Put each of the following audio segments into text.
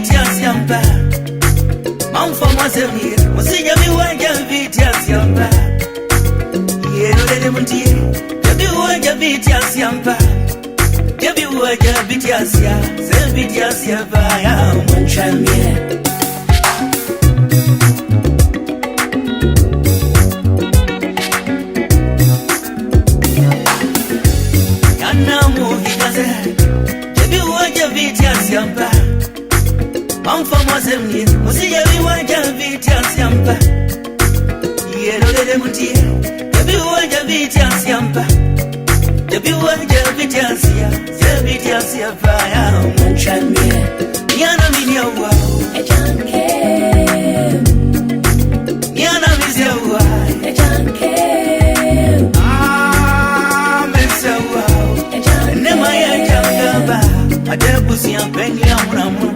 vitia siamba Mamfama semir Musija miwanja vitia siamba Yeno lele muntie Jabi uwanja vitia siamba Jabi uwanja vitia siya Se vitia siamba ya mwanchamie Yana muvi kaze Jabi uwanja vitia siamba Mamfama semir Musija miwanja vitia siamba Yeno lele muntie Jabi uwanja vitia siamba Jabi uwanja vitia siya Se vitia siamba ya mwanchamie Yana minya wao Ejanke Yana mizia wao Ejanke Mesa wao Nema ya jangaba Adebusi ya pengi ya munamu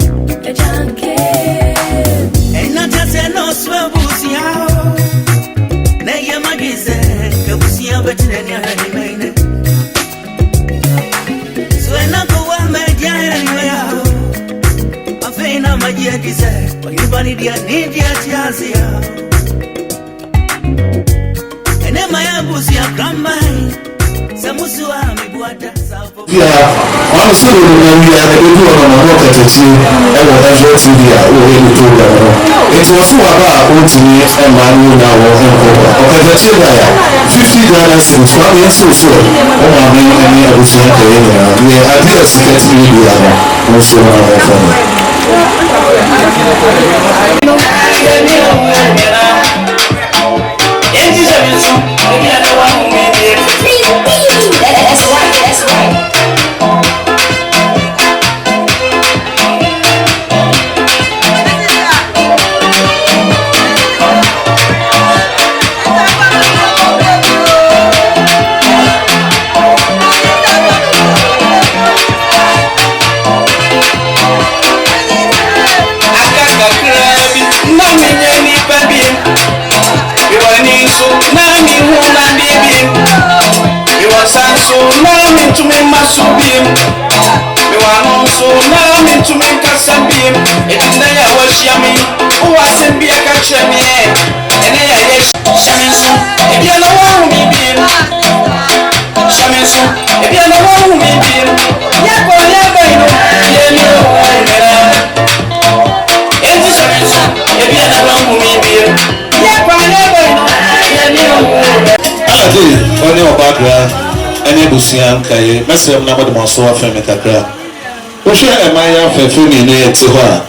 Ejanke Enata se no swabusi yao Neye magize Kebusi ya betine ni halimeine Swena kuwa mejaya niwe yao Afeina majia gize Wanyubani dia nidia tiazi yao Enema ya busi ya kamai Samusu wa mibuata Safo I'm still in the area of the work at the team and whatever TV we do. It was about me and my new now okay, the $50 since 1 year so sure. Oh, my man, any other thing the ideas get me also That's right. So now me to me masubim. Me want so now me to me kasabim. It is the ya wash yami. Who was in be a catch me? And I shaminsu. If you know who me beam. Shaminsu. If you know who me beam. Yako never know. And shaminsu. If you know who me beam. Yako never know. I did only about any busian kaye mesem na body so afem kakra wo hwe emaya fefemi ne yete ho a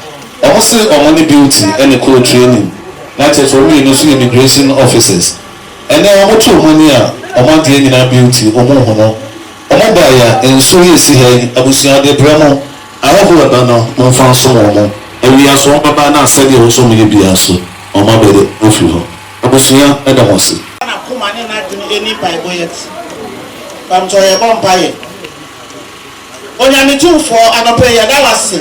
omo se omo ne beauty any co training na che for me no so immigration officers ene omo to money a omo de nyina beauty omo ho no omo ba ya enso yesi he abusian de bremo awo ba no mo fa so mo ewi aso baba na asede wo so me bia so omo be de ofi ho abusian e da mo se na kuma ne na dini eni bible yet Bamtoye Bompaye. Onyamitu for anope yadawase.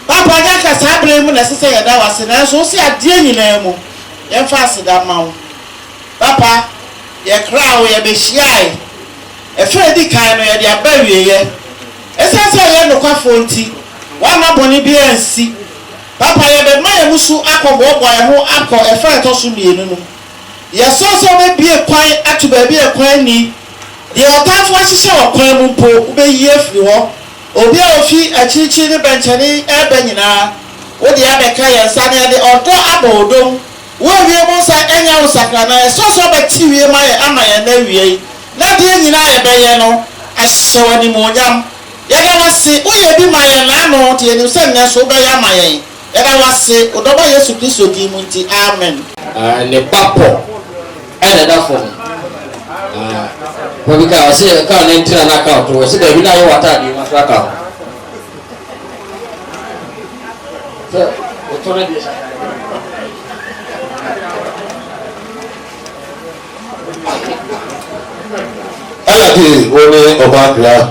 Papa nyaka sabre mu na sese yadawase na so si ade nyina mu. Ye fa asida mawo. Papa ye kra wo ye be hyiai. E fredi kan no ye de abawie ye. Esase ye no kwa fonti. Wa ma boni bi ansi. Papa ye be ma ye musu akọbọbọ ye ho akọ e fra to so mienu no. Ye so be bie kwan atu ba bie kwan ni. Ye otafo ahihye okwan mu po ubeyi afiri ho obi a ofi achichi ne benchani ebe nyina wo de abeka ye nsa ne de odo abodom wo wie mo sa enya wo sakra na so beti wie ma ye ama ye na wie na de nyina ebe ye no ahye wani monyam ye ga wase wo ye bi ma ye na no te ni se ne so be ya ma ye ga wase odoba Yesu Kristo di mu nti amen ne papo ene da fo Wabika wase ka na ntina na ka to wase da bi na yo wata di ma ka so o to na di ala di woni obakra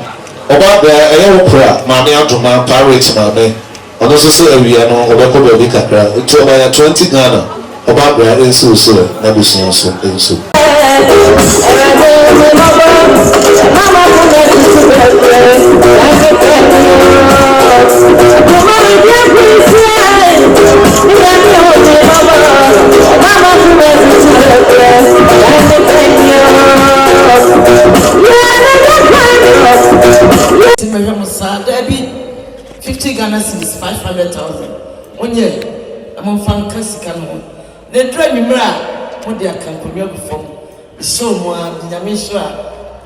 eyo pra maami atoma pirate maami ono so se awia no obekọ be bi kakra to oba 20 Ghana obakra enso so na busia so enso mama Debbie, 50 Ghana cedis, 500,000. One year, I'm on fantasy canon. The dream in Mira, what they are coming before. So, Yamisha,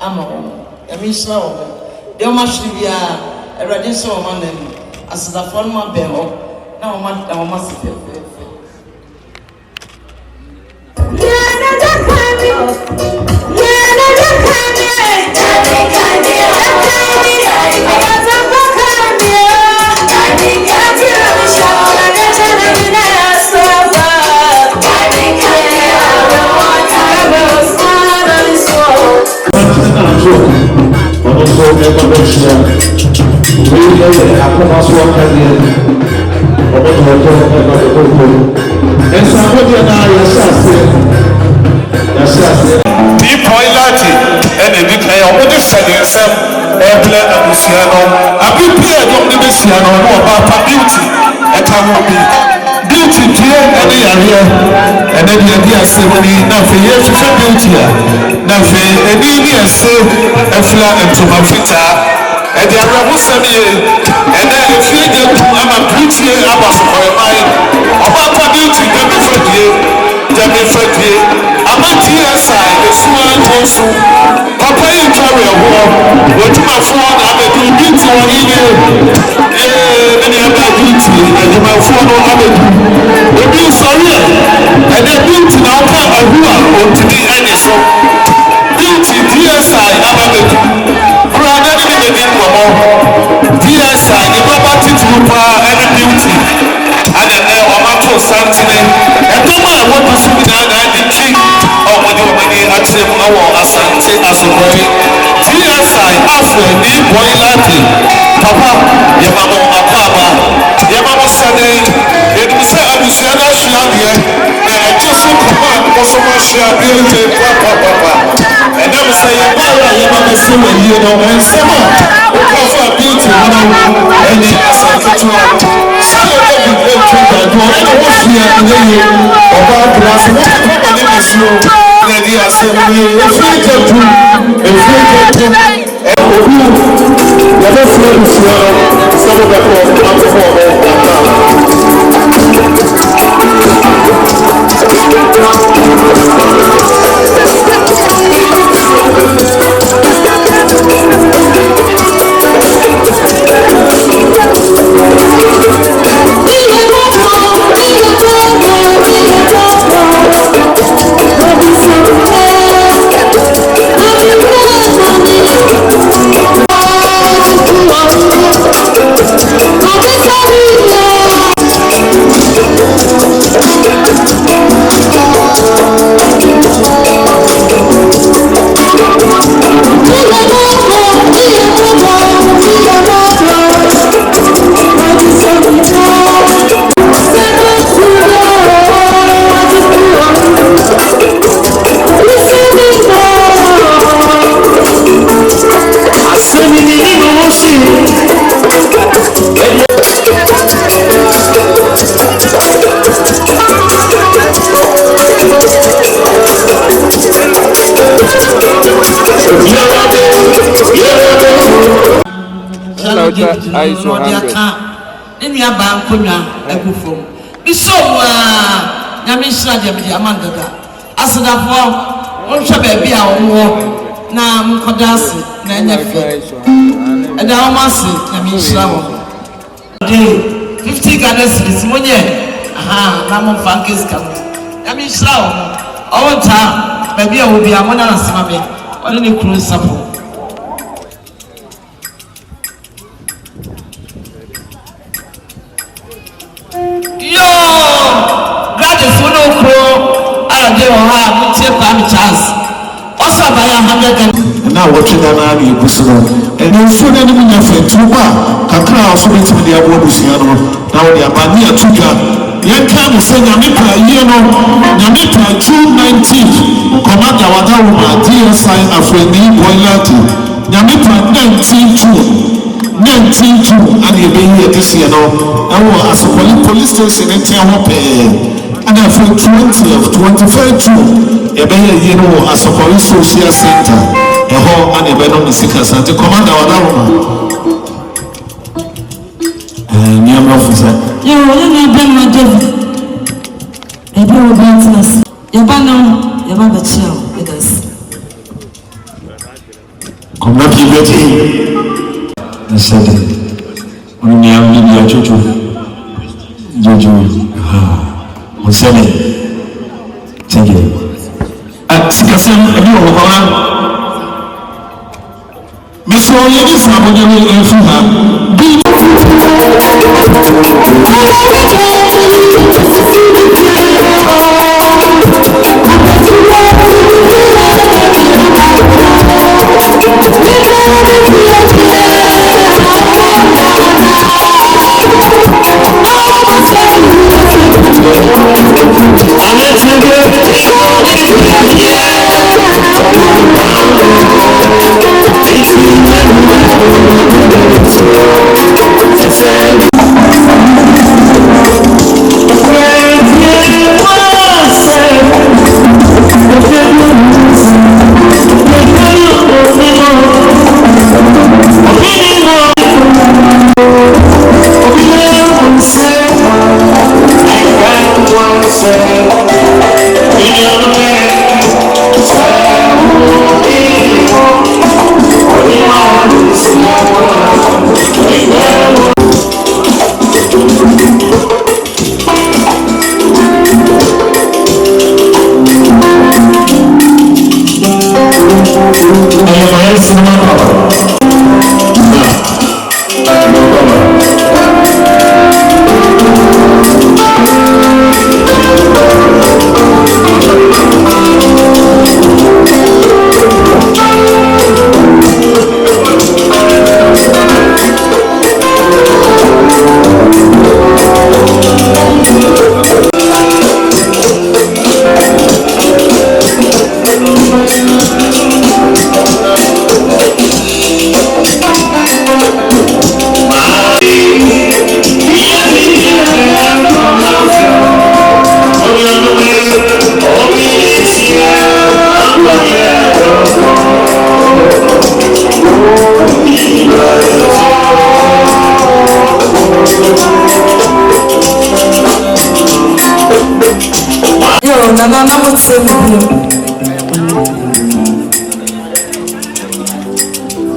Amon, Yamisha, there must be a radiation on them as the former bell. Now, I must have. Beauty, dear, and then the idea ceremony, nothing, yes, it's a beauty. Nothing, and then say, a flat and to my fita, and the Arabu Sami, and then if you get to I'm a beauty, I was for a mind. About beauty, let me forget, I'm a TSI, the smart also. Papa, you carry a war, what to my phone, I'm a beauty on email. And you have a beauty, and you might follow other people. If you sorry, and then beauty now put a woman on to the end. So, beauty, DSI, I'm a baby. Brother, you didn't go DSI, the property to any beauty. And then there are matter of something. And no matter what you see now, the king or when you are actually our asante as a boy. DSI, after the boy latte. Papa, your mama, Papa, your mama said, it was a Luciana Shabia, and just so command, also Shabia, Papa. And never say, your mama said, you know, and summer, offer beauty, and the asante to her. Some of them will go to the door, and I was here in the year about glass, and what my name is you, and the assembly, if you get to, never feel this some of the I so any about Kuna, Ebufo. We saw Yamisha Yamandaga. As the form, on Shababy, our war, Nam Kodasi, Nanyafi, and our master, Yamisha. 50 Ghana cedis, 1 year. Aha, Ramon Funkis coming. Yamisha, all time, maybe I will be a one and a smabbing, or any cruise support. Now watching an army Busino, and you should have been your friend Tuba, Kakra, so it's with the Abusiano. Now they are Bania Tuka. Young can say Yamita, Yamita, June 19th, Commander Wadawuma, DSI, Afreni, Boilati, Yamita 19 June. 19 and you be here this year now. And as a police station in Tiamope, and for 20th, 25th June, you be here as a police social center, a whole and a better Missicas and the commander of and young officer. You will not bring my devil. I do business. Your banner, your mother chill with us. Come back here, Betty. I said, when you have been your Jojo, who said it? Thank you. Sikasem, you know, Miss Roy, this is how you be.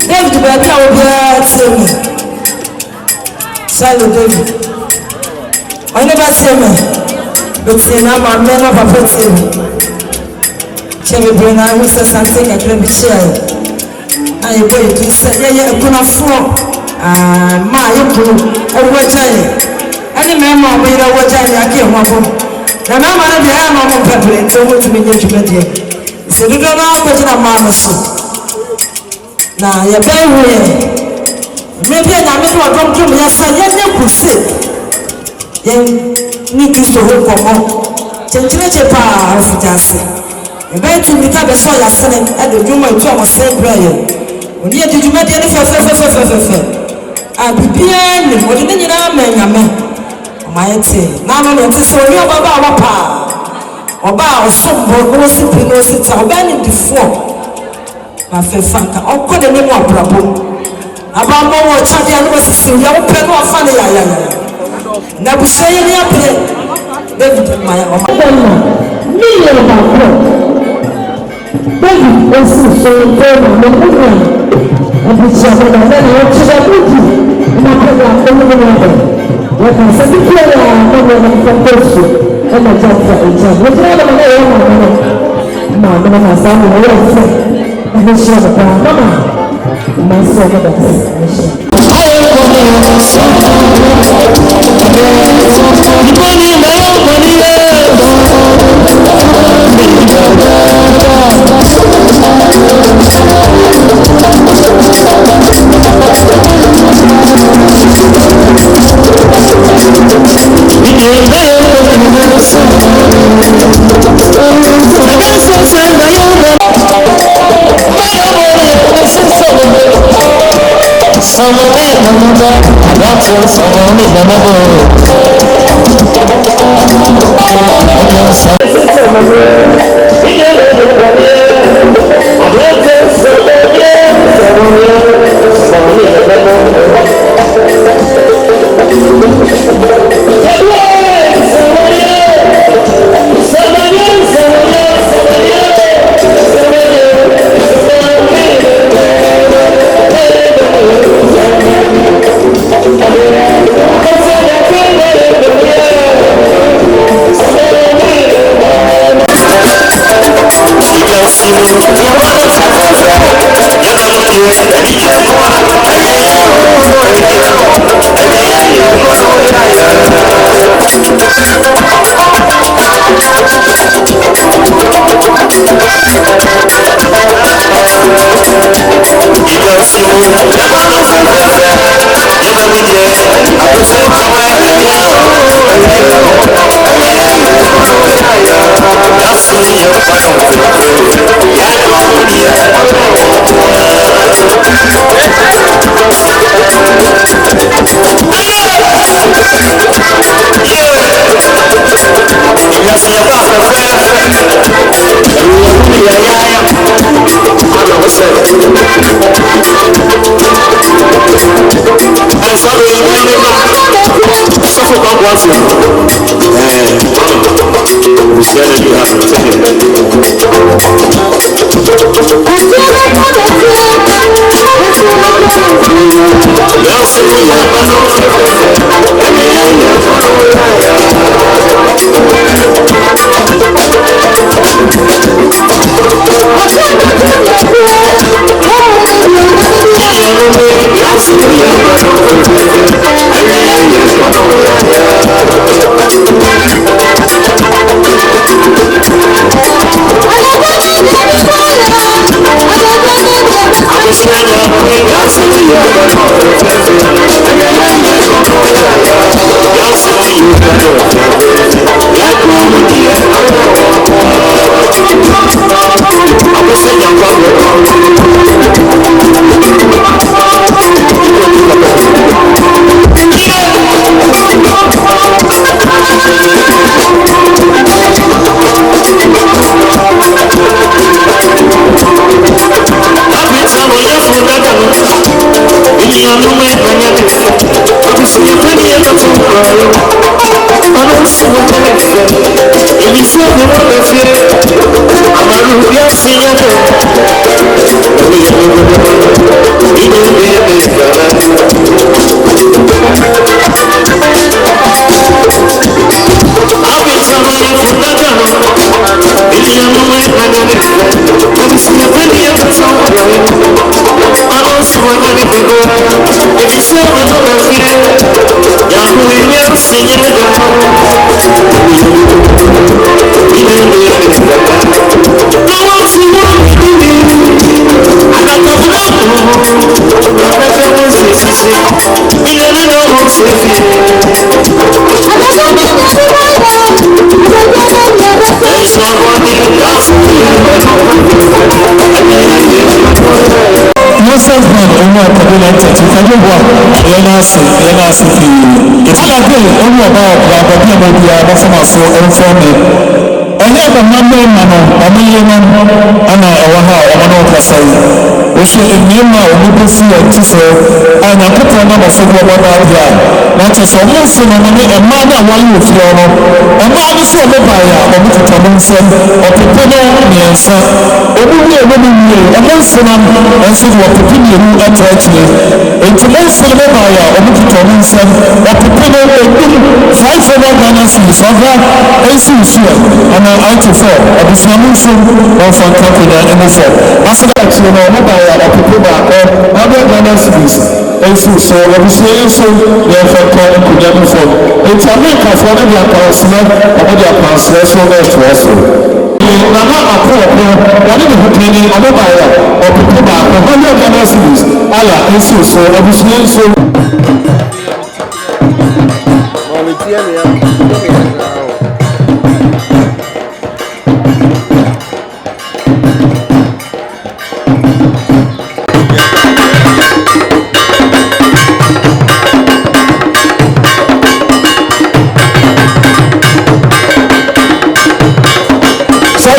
David Bata will be at Sally David. I never see me, but see now my men of a person. Chevy Bruna, who says something I can be shared. I wait to say, yeah, I couldn't afford my uncle, and what any member of the water I can't want. Na mama na bia na mo pepere nti o tumi nye dwumade se dodo na akwaji na mama so na ye bai huye me bia na me no dom dom ya sa ye ne kuse ye ni kristo ho komo chenchire che pa afujase e bai tu mi ka be so ya sene e de dwuma tu o se braye oni ye dwumade ne fe a bibia ni o de nyina ma nyame Mighty. Now, no, this is only about our power. About some boys, Pinosit, our banning before. My fair Franca, or call the name of Brabo. About more Chadian was still young pen or funny. Never say any up here. David, my own. Million about David was so important. And the children of men are to the booty. And I put what I said before, I'm not from Kosu, and I talk for each other. What's the other one? Mama, son, I will say, and the show of Mama, my son, that's Some of them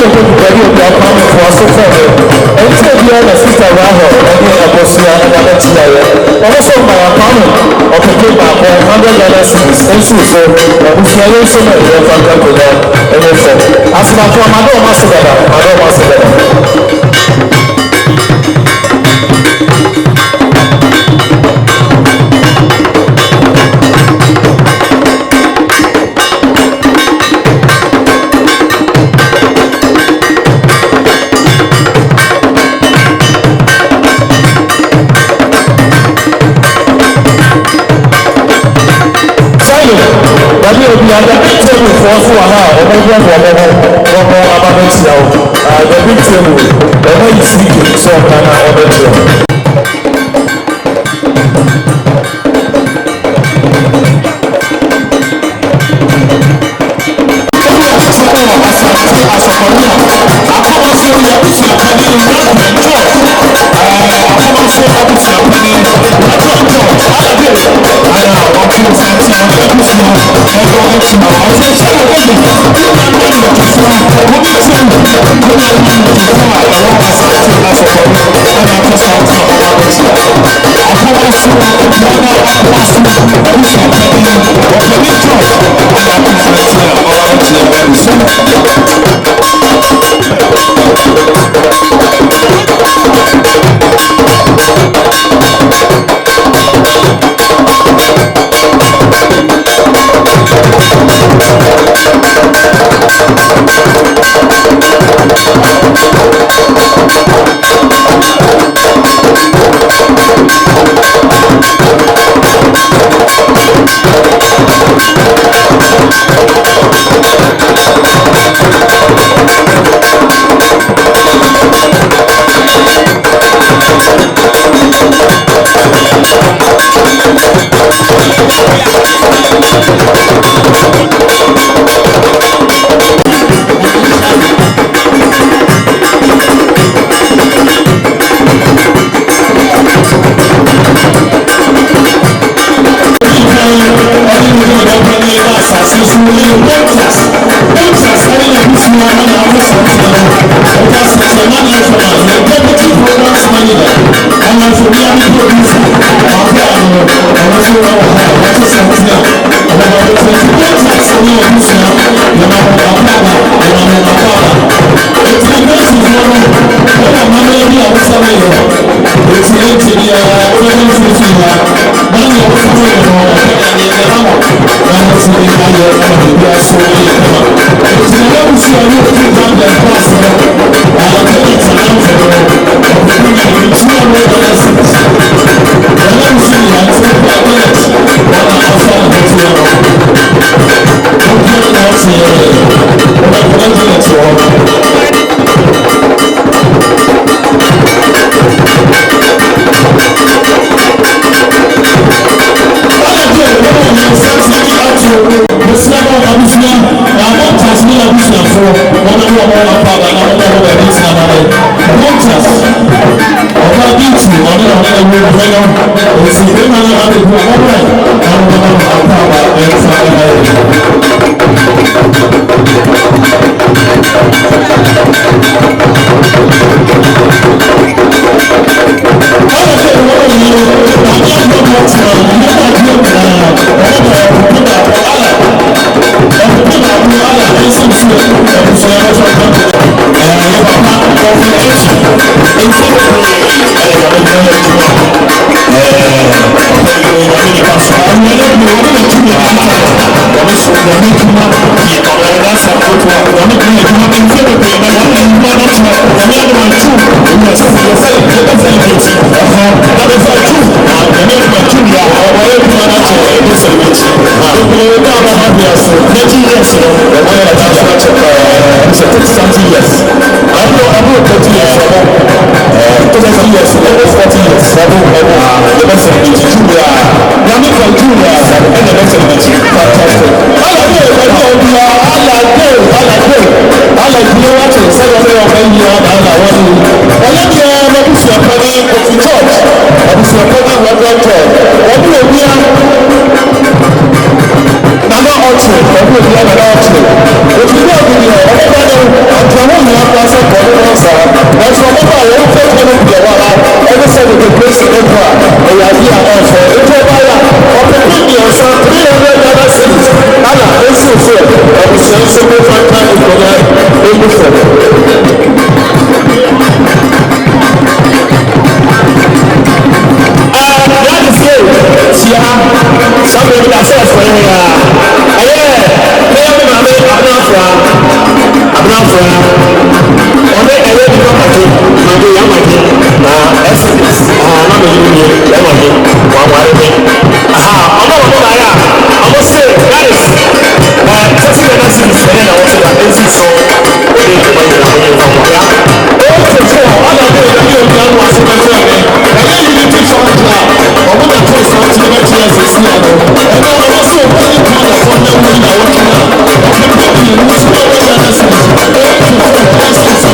lè tó ti pẹ̀lú òbí ọkọ mi fún ọsùn fún mi ẹni tí èbí ọ̀nà sísè wà hàn ẹni ẹ̀bọ̀sùn ẹ̀yàmẹ̀ ti yà yẹ ọmọ sọ màrà pàmò ọ̀pẹ̀kẹ̀ bàbọ̀ $100 ẹ̀sùn ìfẹ́ ẹ̀bùsùn ẹ̀yẹ ń sọmọ ìyẹn fàgbẹ́ kò lọ ẹ̀yẹ fẹ́ àsìmàfọ́ ọmọdé ọmọ sọ̀dọ̀dà ọmọdé ọmọ sọ̀dọ̀dà. Wàbí òbí adé tébù fún fún wa náà ọmọ ẹgbẹ́ fún ọmọ abamẹ́tì àwọn àgbẹ̀bí tébù ọmọ yìí sí kìí sọ ọ̀kan náà ọmọ ẹgbẹ́. Nana ọ̀tún, ọdún òbí ọ̀nà ọ̀tún. Òtún ní ọ̀gbìn yẹn, ọ̀gbìn Ọ̀pọ̀lọpọ̀ ní ọ̀pọ̀ ẹsẹ̀ pọ̀ nínú ọ̀sán. Ẹ̀sùn ọ̀pọ̀ àwọn ọ̀pọ̀ tó ní ìpìlẹ̀ wà láì. Ẹni sẹ́ni the grace of God ẹ̀yà yí àwọn ọ̀fọ̀. Ètò ọba yà ọ̀pọ̀ ní ọ̀sán $300 cities. Nana èsì òfin ọ̀bùsùn ẹ̀sìn pé fáńtà ìkọ̀dá ẹ̀yìn fẹ̀. Láti ṣe ṣíà sábẹ̀ ní àṣẹ ẹ̀fọ́ yẹn yà. Ẹ̀yẹ́ ẹ̀yẹ́ mi màmí abúláfọ̀ ọ̀dẹ́ ẹ̀yẹ́ mi náà màdé yà màdé na ẹ̀sìn náà mi yìí yẹ ẹ̀ màdé wà wà ẹ̀ mi. Ọmọ náà yà ọmọ ṣe láì tẹ́tí lẹ́nà sí ìfẹ́lẹ́ náà wọ́n ti wà ní sí sọ ó lè ní wọ́n yẹ àwọn yẹn fún ọmọ yá. Ó ti fún ọ ọ̀nà bí ẹ̀yẹ́ mi ò ní àwọn àṣemẹ́fẹ́ rẹ̀ ẹ̀yẹ́ yìí ní tíṣọ́ ọ̀dà ọmọ náà tó ìsọ̀ tí ẹ̀yẹ́ ti ẹ̀sẹ̀ sí ọ̀dọ̀ ẹ̀yẹ́ ọmọ náà sọ òkú ní ìpínlẹ̀ ọ̀fọ̀ ní ọmọ ìyàwó kí náà ọ̀fẹ́ bí ẹ̀yẹ́ ní sí ọmọ ìyàwó sí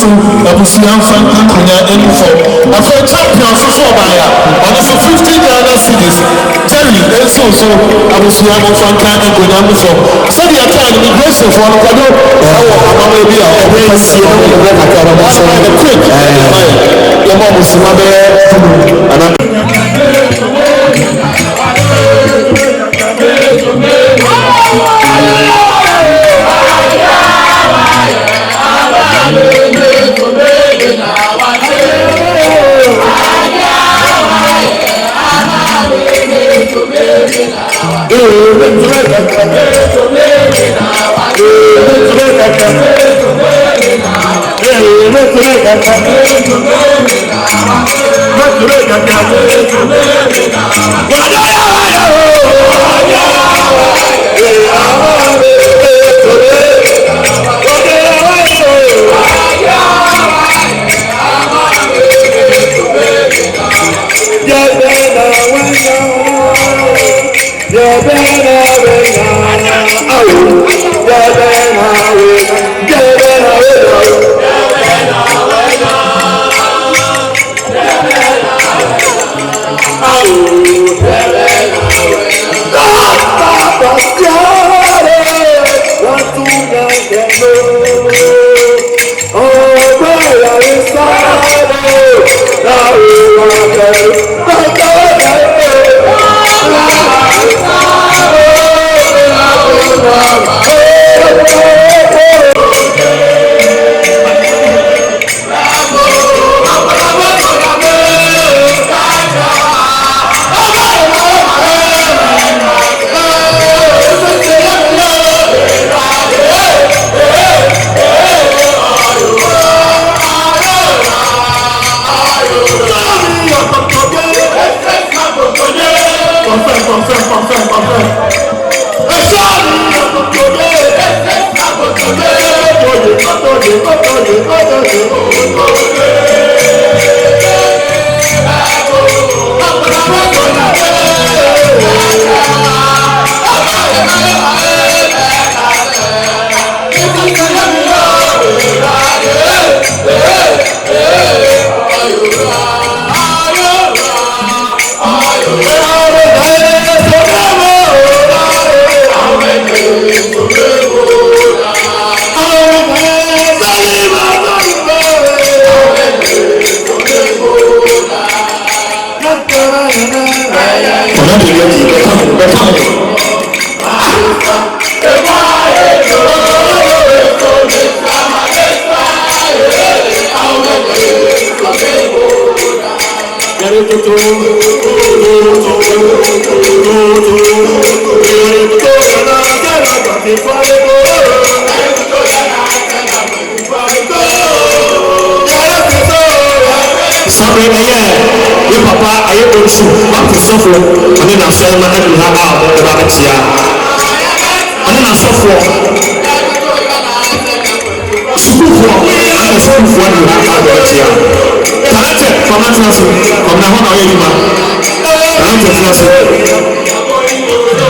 so abusua nfa nkonya enifo afọ champion so ọbaaya ọdọ so $50 cities jerry enso so abusua nfa nkonya enifo sẹbi ẹtọ ẹni immigration fún ọdún kọdún ẹwọ àmàmà ebi a ọbẹ nsi ọdún ẹgbẹ kàkà ọdún sọ ẹ quick yẹ mọ musuma bẹẹ ana.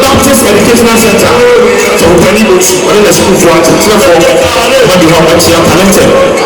Baptist Educational Center. So when you go to the school for what you want to talented.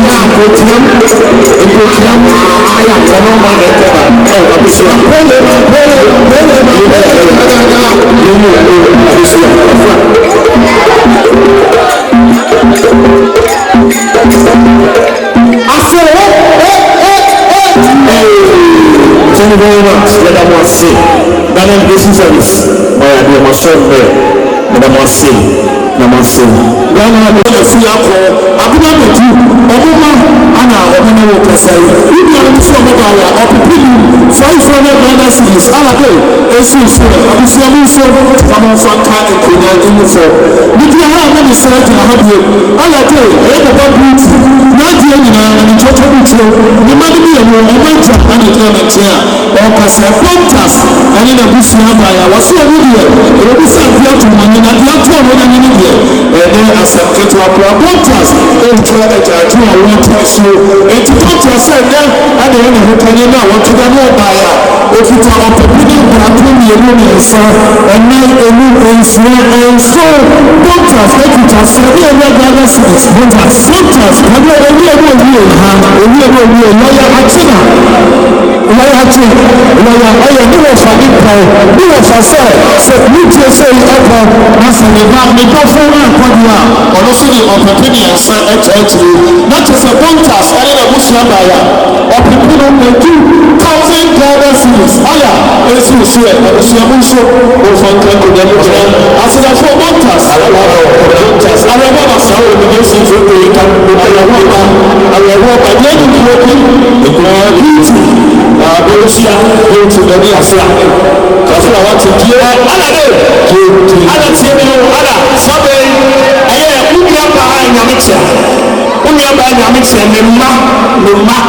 I'm Thank you very much. Let them all say. Ghana Blessing Service. Oh yeah, they must show there. Let them all say. Namaste. Ghana Blessing Service. Abuna Metu. Obuma Ana Obuna Wokasai. If you are in some of our opinion, 500 Ghana cities. Alako. Esu Sura. Abusiamu Sura. Kama Franka and Kunya Uniform. If you have any select in a hobby, Alako. Eba Beauty. Nadia and Toto Mucho. The money be a moment and a climate chair. Or Casa Pontas. And in a bush number, I was so good. It will be sent here to money. And the other one in India. And then I said, get to a Pontas. And try to do a one time show. And to Pontas said, and the one who can you know what to go by. If you talk about the people who are doing the women, so and now a new and so Pontas, let you talk. So we are rather serious. Pontas, lawyer Achina. Lawyer Achina. Lawyer, I am no funny guy. No facet. So you just say ever. Master, you have me go for one corner. Or also the opportunity and say actually. Not just a Pontas, I am a Muslim buyer. Or people who may do 1,000 Ghana cities. Aya, it's you say, I was your Muso. Or from Kanko. As I for Pontas. I don't want to say the nation for the I will walk by the end of the beauty. Borussia, go to the Niasia. Because I want to hear another. Another Sunday. I am Unia behind your mixer. Unia behind your mixer. Lima.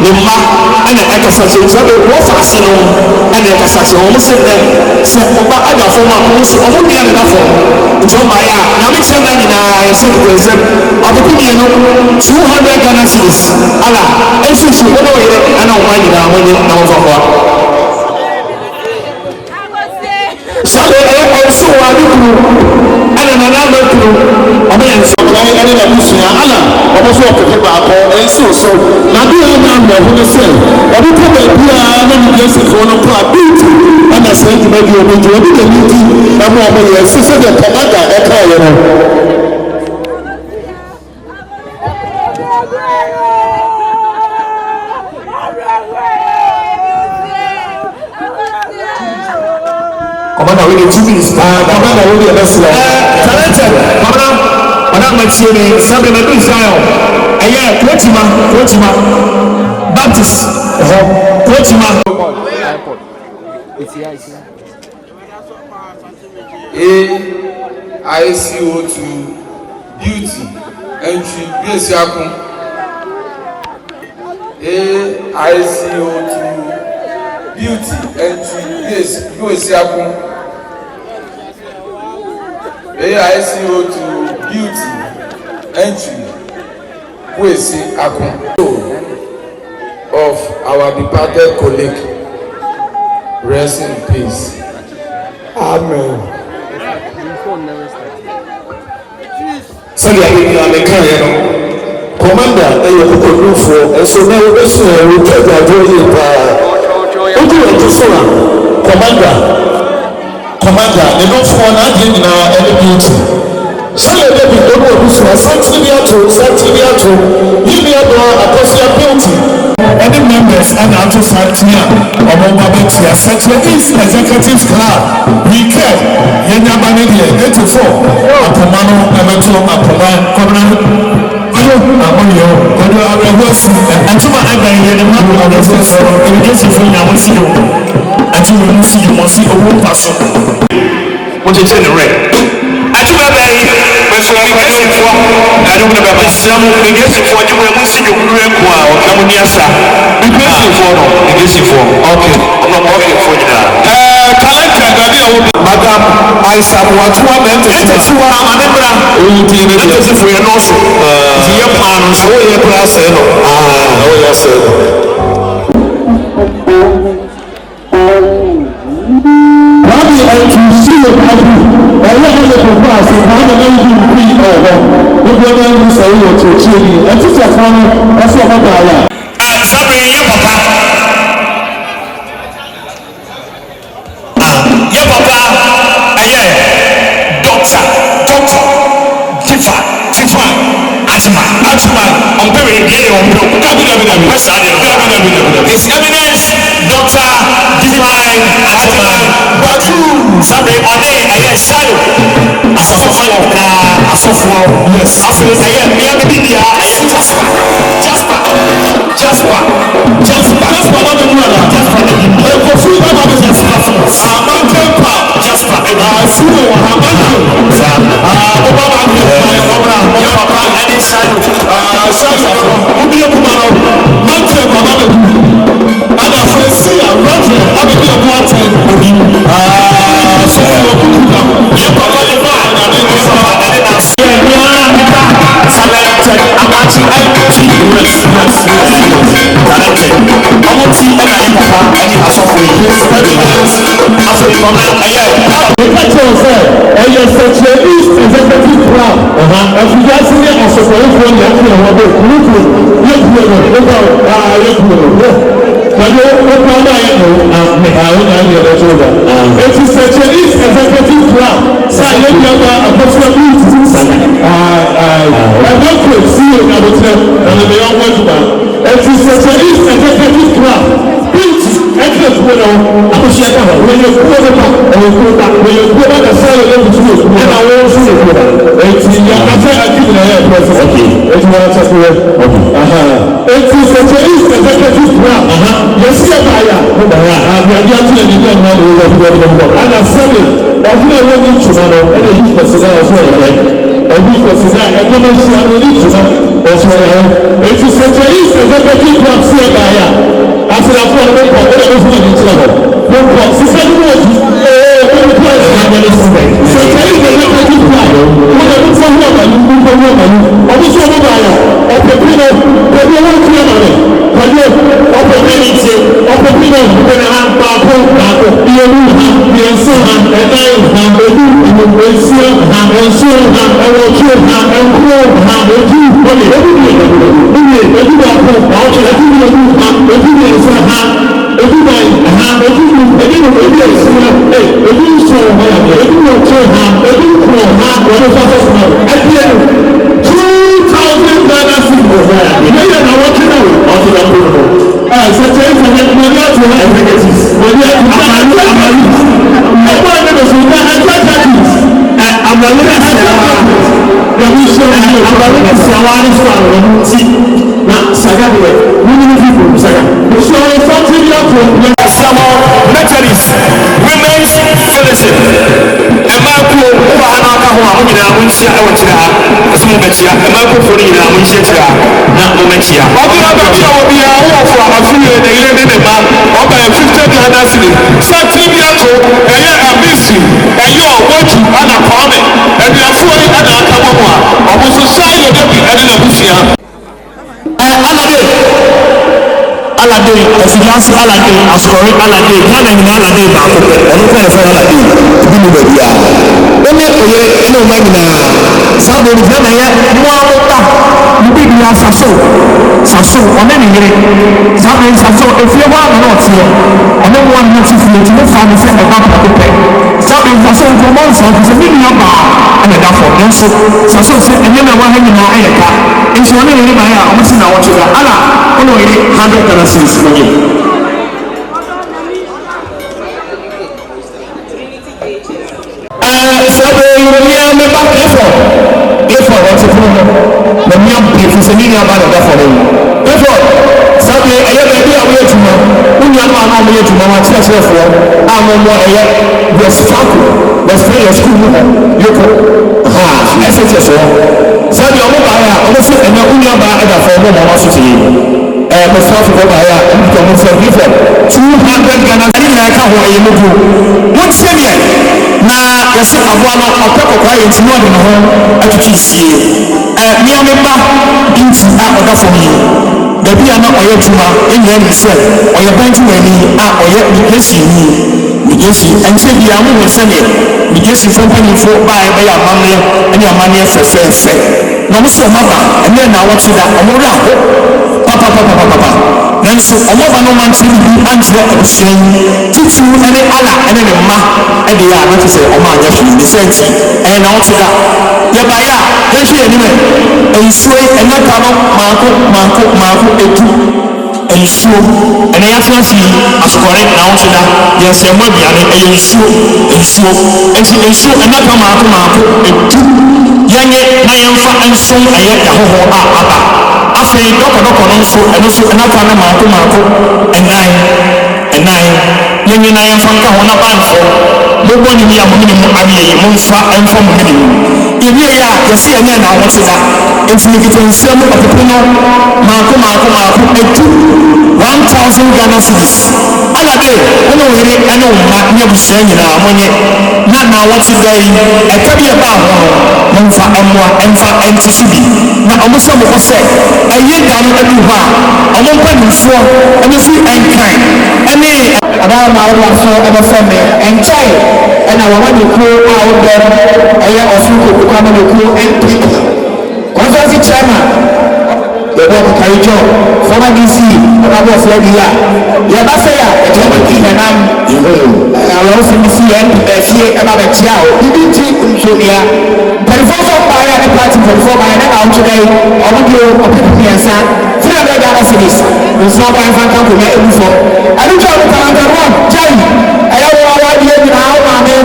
And the Ekasashi. So the Wofasino and the Ekasashi. Almost said them. So, but I got for my house. I won't be enough for. John Maya. Now mixer that in a second. Of the 200 Ghana cities. Allah, and since you go away, I know why you are when you know for what. So I also want to do, and another crew. I mean, so I am a Muslim. Allah, I was walking about and so. Now, do you know who the same? I will come and be a blessing for one of our beauty. And I said to make you a bit of a meeting. I'm over here. Sister, the commander, I call you. Commander, we need 2 minutes. Commander, we need a best one. Talented. Madam Machiene, Sabi Madu Israel. Aya, Kochima. Baptist. Kochima. AICO to beauty. Entry, BSCACO. AICO to beauty. Entry, BSCACO. AICO to beauty. Entry, BSCACO. Of our departed colleague. Rest in peace. Amen. Sani ayi na meka yɛ no commander ɛyɛ kokodufo ɛso na wɔbɛsi na ɛwɔ twɛgya adwo yie paa ojú ɛto so a commander ne nɔfoɔ n'adeɛ nyinaa ɛne beauty sani ɛbɛbi ɛmu obusu na santi bi ato yi bi abɔ akɔsia beauty ɛne members ɛna ato santi a ɔmo ba bɛ tia santi east executive club weekend yɛn nyaba ne deɛ 84 apoma no ɛbɛto apoma kɔbra ayo amoyɛ o ɔdo abɛho asi ɛtoma ɛbɛn yɛ ne mu ɔbɛfo so ɛbɛgyesifo nyamo si yo ati wɔn mu si yo mo si owó pa so mo tete ne rɛ atuma bɛyi mɛso mɛgɛsifoɔ ɛne mu ne bɛba siamu mɛgɛsifoɔ ne mu ɛmu si yo kuru ɛku a ɔka mu ni asa mɛgɛsifoɔ no mɛgɛsifoɔ ɔkɛ ɔno mo ɔkɛfoɔ nyinaa talenta gabi a wobi madam aisa muwatuwa na ɛtɛsifoɔ amanebra ɛtɛsifoɔ yɛ nɔɔso nti yɛ paa no nso wɔyɛ kura asɛe no wɔyɛ asɛe no wàbí ẹ̀tù sí ìpàdé ẹ̀yẹ́ ẹ̀yẹ́ pẹ̀lú àṣẹ ìpàdé náà yìí bí ọ̀họ́ gbogbo ẹgbẹ́ ń sọ yìí ọ̀tún ọ̀tún yìí ẹ̀tù sẹ̀fọ́ His Eminence Dr. Divine Atiman Batu Sabe Ade Aye Shadow Asofo na Asofo yes Asofo Aye Mia Bibia Aye Jasper what do you know Jasper Kofi Baba be Jasper Amanke Pa Jasper Suru Amanke Obama Papa Ade Shadow Obi Kumaro Manke Baba be Ada Fresi Roger Abi be Water so you Papa le ba na be talented Amachi IPT Amoti ena ni papa eni asofo yi afọ ìmọ̀nà ẹ̀yẹ ìpàtẹ́ ọ̀fẹ́ ẹ̀yẹ sẹ̀kyẹ̀ east executive plan ẹ̀fìyà sí ní asọ̀fọ̀yẹ́fọ̀ ní ẹ̀kú ẹ̀wọ̀n bẹ́ẹ̀ kúrúkú yẹ́kú ẹ̀wọ̀n nígbà yẹ́kú ẹ̀wọ̀n pẹ̀lú ọkọ̀ ọmọ ayé nù àwọn náà ní ẹ̀rọ tó dà ẹ̀fì sẹ̀kyẹ̀ east executive plan sáà yẹ́ bí ọba àkọsílẹ̀ bíìtì ẹ̀dọ́ kò sí ìyàbọ̀tẹ̀ ẹ̀lẹ́mẹ̀yọ́ ọmọ ẹ̀dùnmá ẹ̀fì sẹ̀kyẹ̀ east executive plan bíìtì ẹ̀kẹ́ ìfúnwó náà àkọsílẹ̀ káwọ̀ wọ́n yẹ kúrò nípa ẹ̀yẹ kúrò bá wọ́n yẹ kúrò bá kà sẹ́yìn lẹ́nu tó yẹ kúrò ẹ̀nà wọ́n sún yẹ kúrò ẹ̀tì yàtọ̀ akíbi náà yẹ pẹ̀sẹ̀ ẹ̀tì wọ́n ṣe kúrò ẹ̀tì sẹ̀kyẹ̀ east executive plan yẹsi ẹ̀bà yà àbíyànjú àti ẹ̀mí náà wọ́n lè wọ́n fún ẹ̀mí ẹ̀nà sẹ́mi ọ̀fun ẹ̀wọ́n ní ìtumọ̀ náà ẹ̀nà yìí pẹ̀sẹ̀ náà ọ̀fun ẹ̀yẹ ẹ̀bí pẹ̀sẹ̀ náà ẹ̀gbọ́n náà ṣe àwọn ní ìtumọ̀ ọ̀fun ẹ̀yẹ ẹ̀tì sẹ̀kyẹ̀ east executive plan sí ẹ̀bà yà asirafo ọ̀nà bẹ́ẹ̀ kọ́ ẹ̀dá fún ẹ̀mí tí wọ́n bọ̀ bọ̀ sísẹ́ ní wọ́n ju ẹ̀ẹ́dẹ́gbẹ̀rún plan ẹ̀ẹ́dẹ́gbẹ̀rún sísẹ́ sẹ̀kyẹ̀ east executive plan wọ́n yẹ kó fún ọ̀bàlú gbogbo ọ̀bàlú ọdún tí wọ́n bá yà ọ̀pẹ̀pẹ̀ náà pẹ̀lú owó tí wọ́n rẹ̀ pẹ̀lú ọ̀pẹ̀pẹ̀ ní ti ọ̀pẹ̀pẹ̀ náà pẹ̀lú ha baako ìyẹ̀wò ha ìyẹ̀nsó ha ẹ̀dá ha edu ìmọ̀gbẹ̀nsó ha ẹ̀nsó ha ẹ̀wọ̀tú ha ẹ̀nkúrò ha ojú ọ̀lẹ̀ edu baako ọ̀ọ́kyẹ̀ edu edu ha edu ẹ̀nsó ha edu bayi ha edu edu ẹ̀só ha edu nsó ha edu ọ̀tú ha edu kúrò ha wọ́n fọ́fọ́ fún ọ ẹ̀díẹ̀ 2,000 Ghana cedis ìdíyẹ náà wọ́n ti náà ọ̀tún náà kúrò sẹ̀kyẹ̀ ìfẹ̀yẹ mọ̀ní àti executives mọ̀ní àti amali ẹ̀kọ́ ẹ̀dẹ̀ bẹ̀ sọ̀rọ̀ náà ẹ̀jẹ̀ judges amali ẹ̀sẹ̀ yàrá ìṣe amali ẹ̀sẹ̀ àwọn arìnrìn àwọn ọmọ ti na saga de wọ́n ní fífò saga ìṣòro fọ́tí yàtọ̀ ẹ̀sẹ̀mọ̀ Methodist Women's Fellowship ẹ̀ma kú wọ́n hàn áká hó àwọn nyinaa wọ́n nhyia ẹ̀wọ̀ kyerɛ ha ẹ̀sẹ̀ mo bɛkyia ẹ̀ma kú fo ne nyinaa wọ́n nhyia kyerɛ ha na mo bɛkyia ọ̀bíyà bàbí a wọ́n bíyà wọ́n fọ àfihàn ne yẹn ne ne ma ọba yẹ 50 Ghana cedis sátìrì bí ato ẹ̀yẹ abisi ẹ̀yẹ ọ̀wọ́jú ẹ̀nà kọ́ọ̀mì ẹ̀dùnàfọ́ yìí ẹ̀nà aka wọ́n mu a ọ̀bùn so sáyé yẹ dẹ́bi ẹ̀dùn àbúfìá. Alade ẹsidansi alade asọri alade ghana nyina alade baako pẹ ọdún kọ́ ẹ̀fọ́ alade bí mi bẹ̀ bíyà wọ́n ní oyè ẹni ọmọ nyinaa sábà olùfẹ́ náà yẹ wọ́n á ta níbi ìdíyà saso ọ̀nẹ́ nìyẹrẹ sábà saso efie wọ́n àná náà tiẹ̀ ọ̀nẹ́ wọn náà ti fìlẹ̀ tí mo fa mi fẹ́ ẹ̀bá baako pẹ sábà saso nkọmọ nsọ fífẹ́ mi nìyà bá ẹ̀nà ẹ̀dá fọ ẹ̀ nso saso sẹ ẹ̀nyẹ́ náà wọ́n ahẹ́ nyinaa ẹ̀yẹ ká nso ọ̀nẹ́ yẹrẹ báyà ọmọ sí náà wọ́n ti rà ala ọ̀nà yẹrẹ 100 Ghana cedis fún yẹn. Sábà ìròyìn àmì bá Clifford wọ́n ti fún un na mi àbúrò fún sẹ́ni ní abá nàdá fọ́ lẹ́yìn Clifford sábà ẹ̀yẹ bẹ̀ẹ́bí àwọn yẹ tuma wọ́n yàn án àwọn yẹ tuma wọn àti ẹ̀sẹ̀ fọ́ àwọn ọmọ ẹ̀yẹ west farco west fair yẹ sukuu mu hɔ yẹkọ ẹsẹ̀ tẹ̀ sọ́ sábà ọmọ bàyà ọmọ sẹ ẹ̀nà wọ́n yàn bá ẹ̀dá fọ́ ọmọ ọmọ sọ ti yẹ mọ̀sáfù fọ́ bàyà ẹ̀mí tó ọmọ sẹ Clifford 200 Ghana ẹ̀yẹ nyina ẹ̀ka hɔ ẹ̀yẹ mọ́tò wọ́n ti sẹ́ miẹ̀ na yɛsɛ aboa no ɔpɛ kɔkɔa yɛ ntumi ɔde ne ho atutu nsie nneɛma ba nti a ɔda fam yi baabi a na ɔyɛ adwuma ɛnyɛ ne sɛ ɔyɛ bɛntwumani a ɔyɛ mediasiani ɛnkyɛ bia wohu sɛneɛ mediasifoɔ mpanimfoɔ baa ɛbɛyɛ amanneɛ ne amanneɛ fɛfɛɛfɛ na ɔmo sɛ ɔmaba ɛnɛ na wɔte da ɔmo werɛ aho papapapapapa nanso ɔmo ba no mankyerɛ ne bi ankyerɛ abusua yi titiriw ne ala ne ne mma ɛde yɛ a na te sɛ ɔmo anyɛ hwee ne sɛ nti ɛyɛ na wɔte da yɛbaeɛ a yɛhwɛ yɛnim nsuo yi ɛnɛ ka no maako edu nsuo ɛna yɛatena ase asɔre na wɔte da yɛsɛ mo aduane ɛyɛ nsuo nti nsuo ɛnaka maako edu yɛnyɛ na yɛmfa nson ɛyɛ ɛhoho a aba afei dɔkɔdɔkɔ no nso ɛno nso ɛnaka na maako ɛnan yɛnyɛ na yɛmfa nka ho na banfo mobɔ ne bi a mo ne mu adeɛ yi momfa ɛmfa mo ne mu yɛwie yɛ a yɛsɛ yɛnyɛ na wɔte da nti mekita nsɛm ɔpepe no maako edu 1,000 Ghana cedis alade ɛne ɔyere ɛne ɔma ne abusua nyinaa monyɛ na wɔte da yi ɛka bi ɛba ho no momfa ɛmmoa ɛmfa ɛnte so bi na ɔmo sɛ mo sɛ ɛyɛ da no adu hɔ a ɔmo mpanimfoɔ ɛne fi ɛnkan ɛne adaa ma ɔwɔ so ɛbɛfɛ me ɛnkyɛe ɛna wɔn ne kuo a ɔdɔ ɛyɛ ɔfin koko ama ne kuo NPP conference chairman yɛbɔ kakayi jɔ former DC ɔbɛbɔ fila bi a yɛba sɛ a ɛkyɛ bɛti nanam alɔwofo bi si yɛn ɛfie ɛba bɛkyia o bibi ti nsonia mpanyinfoɔ fɔ ɔbaayɛ ne party mpanyinfoɔ baayɛ ne n'ahoto dɛ ɔmo de ɔpepe mmiɛnsa firi ɛbɛ Ghana cedis nsa ɔbaa nfa nka nkonnwa egu fam ɛdutwa ɔmo kalankaroɔ gyayi ɛyɛ wɔ awa deɛ nyinaa ɔmaame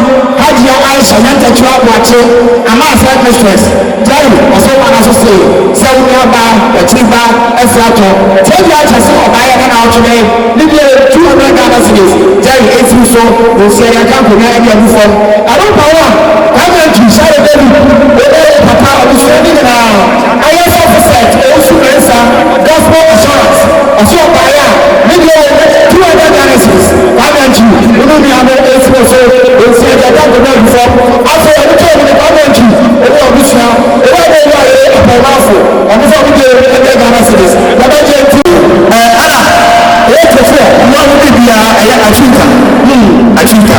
hajiya aisha nyantakyiwa aboakye ama aside mistress gyayi ɔsɛ wɔn aso se sɛ wɔn aba ɛkyiri ba ɛfi atɔ tɛbi akyɛ sɛ ɔbaayɛ ne n'ahoto dɛ ne deɛ 200 Ghana cedis gyayi esi so nsia yɛ nka nkonnwa ɛdi egu fam adopa wɔn gavmenti hyɛrɛ bɛbi ɛbɛ papa ɔbusua ne nyinaa ayɛ sɛ ɔfisɛt ɛwusu mɛnsa gospel assurance ɔsɛ ɔbaayɛ a ne deɛ 200 Ghana cedis gavmenti ɔno ni ano esi wɔ so nsia yɛ nka nkonnwa egu fam afɔ ɛbi tó ɔmo ne gavmenti ɛwɔ ɔbusua ɛwɔ ɛbɛ ɛwɔ ayɛ ɛpɛrɛmafo ɔmo sɛ ɔmo de 100 Ghana cedis gavmenti ɛtu ɛna ɛyɛ tɛfɛ ɔmo awo bi bia ɛyɛ akyinka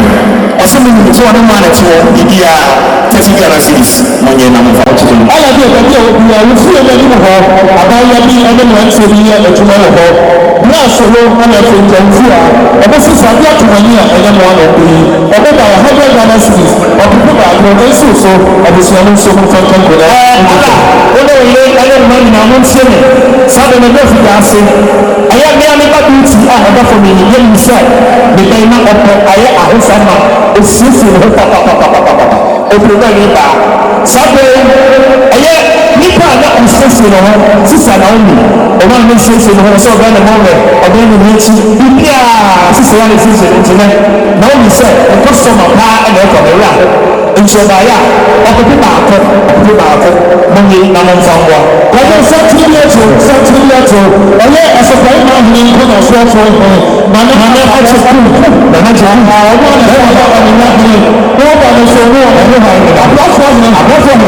ɔsɛ mo nimu tí wọn mú àná tí wọn bibi a 30 Ghana cedis mo nyɛ na mo fa ɔtí mu. alade ɛbɛbi a obi a wofi ɛbɛ anim hɔ abaayɛ bi ɛne mmeranteɛ bi yɛ adwuma wɔ hɔ nurse no ɛna afei nkanfu a ɔbɛsi sade atomani a ɛyɛ mo ano bi ɔbɛba 100 Ghana cedis ɔpepe baako ɛnso so abusua no nso mo fa nka nkɔla. ala wɔn a wɔyɛ ɛyɛ mma nyinaa mo ntie me sábẹ ní bẹ́ẹ̀ fi dáa se ayé ní anípa bíi ti a ẹ̀dá fún mi yé mi sẹ́ bíbẹ́ iná ọ̀pọ̀ ayé àhófà ma òsìsì ní pàpàpàpàpàpà òpè náà ní bá sábẹ ayé nípa àná òsìsì ní hó sísà náà ó mi ọmọ àná òsìsì ní hó sọ ọbẹ̀ ní mọ́ rẹ̀ ọbẹ̀ ní ní ti bíbí à sísè wà ní sísè ní ti náà náà ó mi sẹ́ ẹ̀kọ́ sọ̀mà paa ẹ̀dá ẹ̀kọ́ mi rà nsuobaayɛ a ɔpepe baako mo nye na mo nfa mboa. wɔde sɛntiriɛto ɔyɛ ɛsɛpɛri maa hene nkɔ na ɔso ɔto hene na ne hane ɔte kum na ne gyina ha ɔmo a ne hɔ ɔba ne nya hene wɔn ba ne so wɔn ɛho ha hene aborɔfo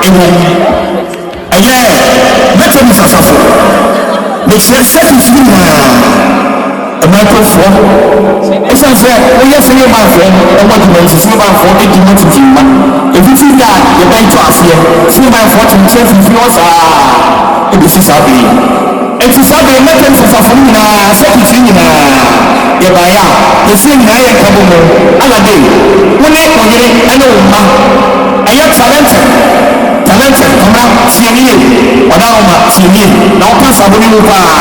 hene ɛyɛ mɛtɛmi sasafo mekyerɛ sɛkiti nyinaa ɛmɛkɔfoɔ ɛsiane sɛ woyɛ sɛyɛ manfoɔ ɛwɔ adwumanti sɛ manfoɔ ɛdi mu tete mma ɛfiti da a yɛbɛnto aseɛ sɛ manfoɔ kyenkyerɛ fifiri hɔ saa ɛbɛsi saa bere ɛnti saa bere mɛtɛmi sasafo nyinaa sɛkiti nyinaa yɛbaeɛ a yɛsɛ nyinaa yɛ nkabɔ mu alade wo ne ɔyere ɛne wo mma ɛyɛ talented ɔma tiɛnie ɔda ɔma tiɛnie na ɔpa asabo ne mu paa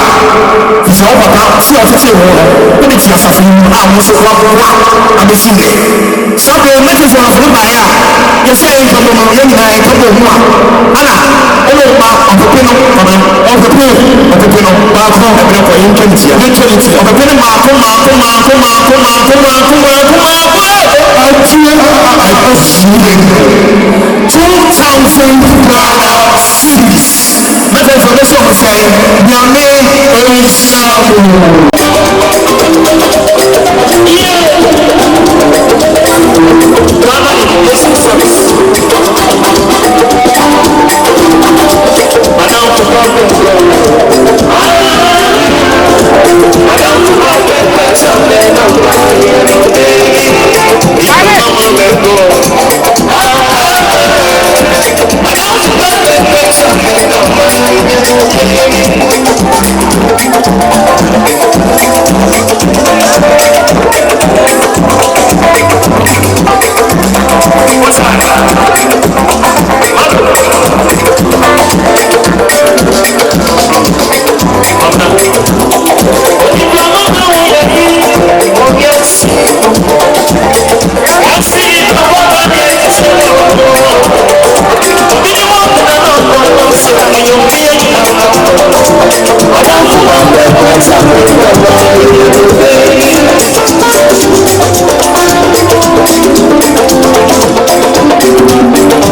sɛ wo papa si ɔtete wo no wode te asafo mu a mo so waboa abɛsi nnɛ sabe mɛte so afo baeɛ a yɛsɛ yɛ nkabɔ no yɛ nyinaa yɛnkabɔ mu a ana ɔne ɔma ɔpepe no ɔpepe no baako ɛberɛ kɔ yɛntwa ne tia ɔpepe no maako cities. Mẹ́ta information of say Nyame Oyisamu. Ghana Information Service. Madam Madam Thank you.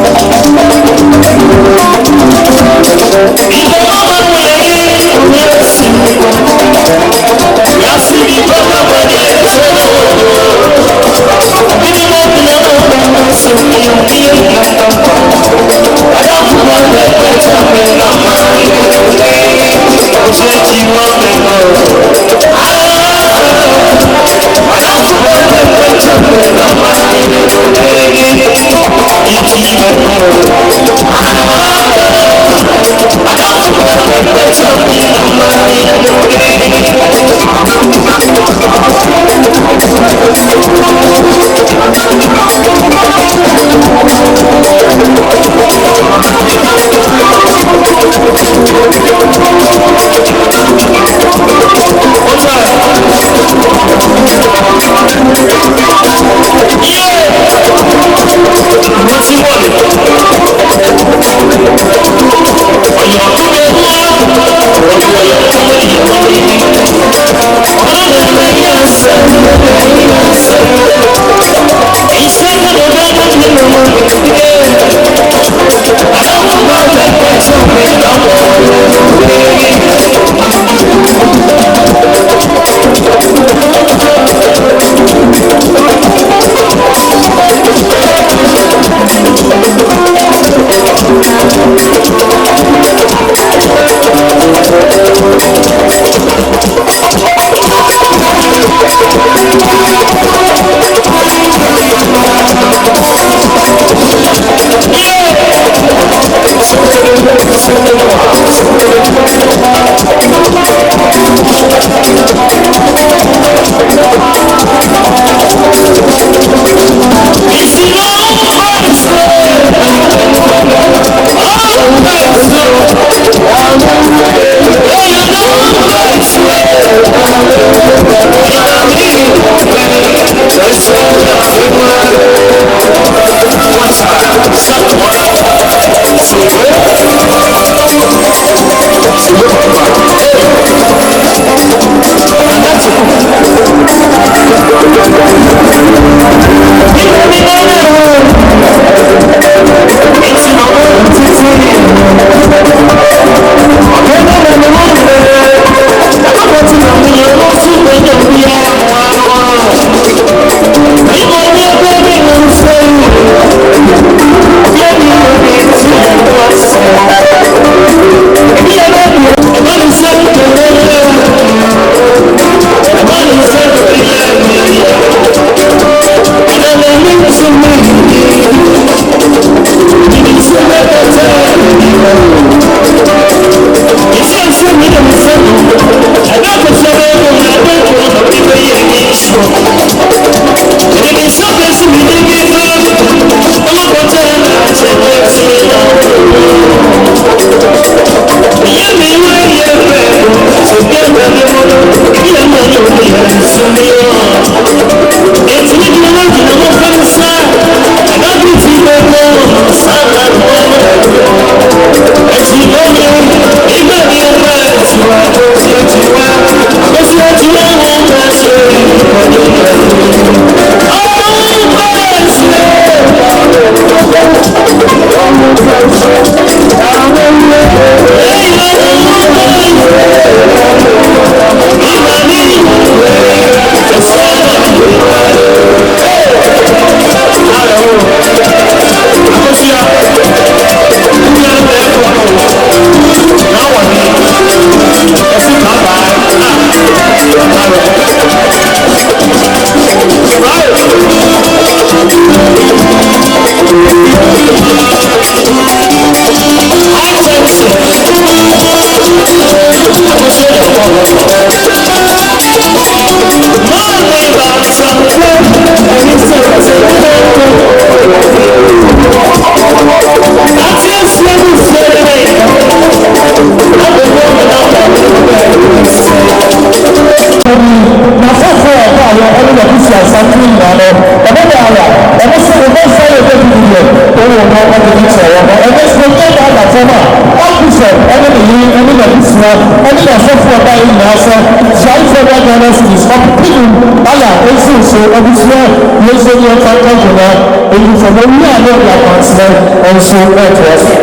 sɛ wɔn ɛbɛ sɛ wɔn yɛ daa fam a ɔfisɛ ɛne ne yiri ɛne ne bisua ɛne ne asɔfo ɔba yi nyinaa sɛ saa ifɔ bɛ Ghana cities ɔpepem ala esi nso abusua yɛ nso yɛ kankan gyina eyi fam owi a ne ɔde akwansere nso ɛɛtoa so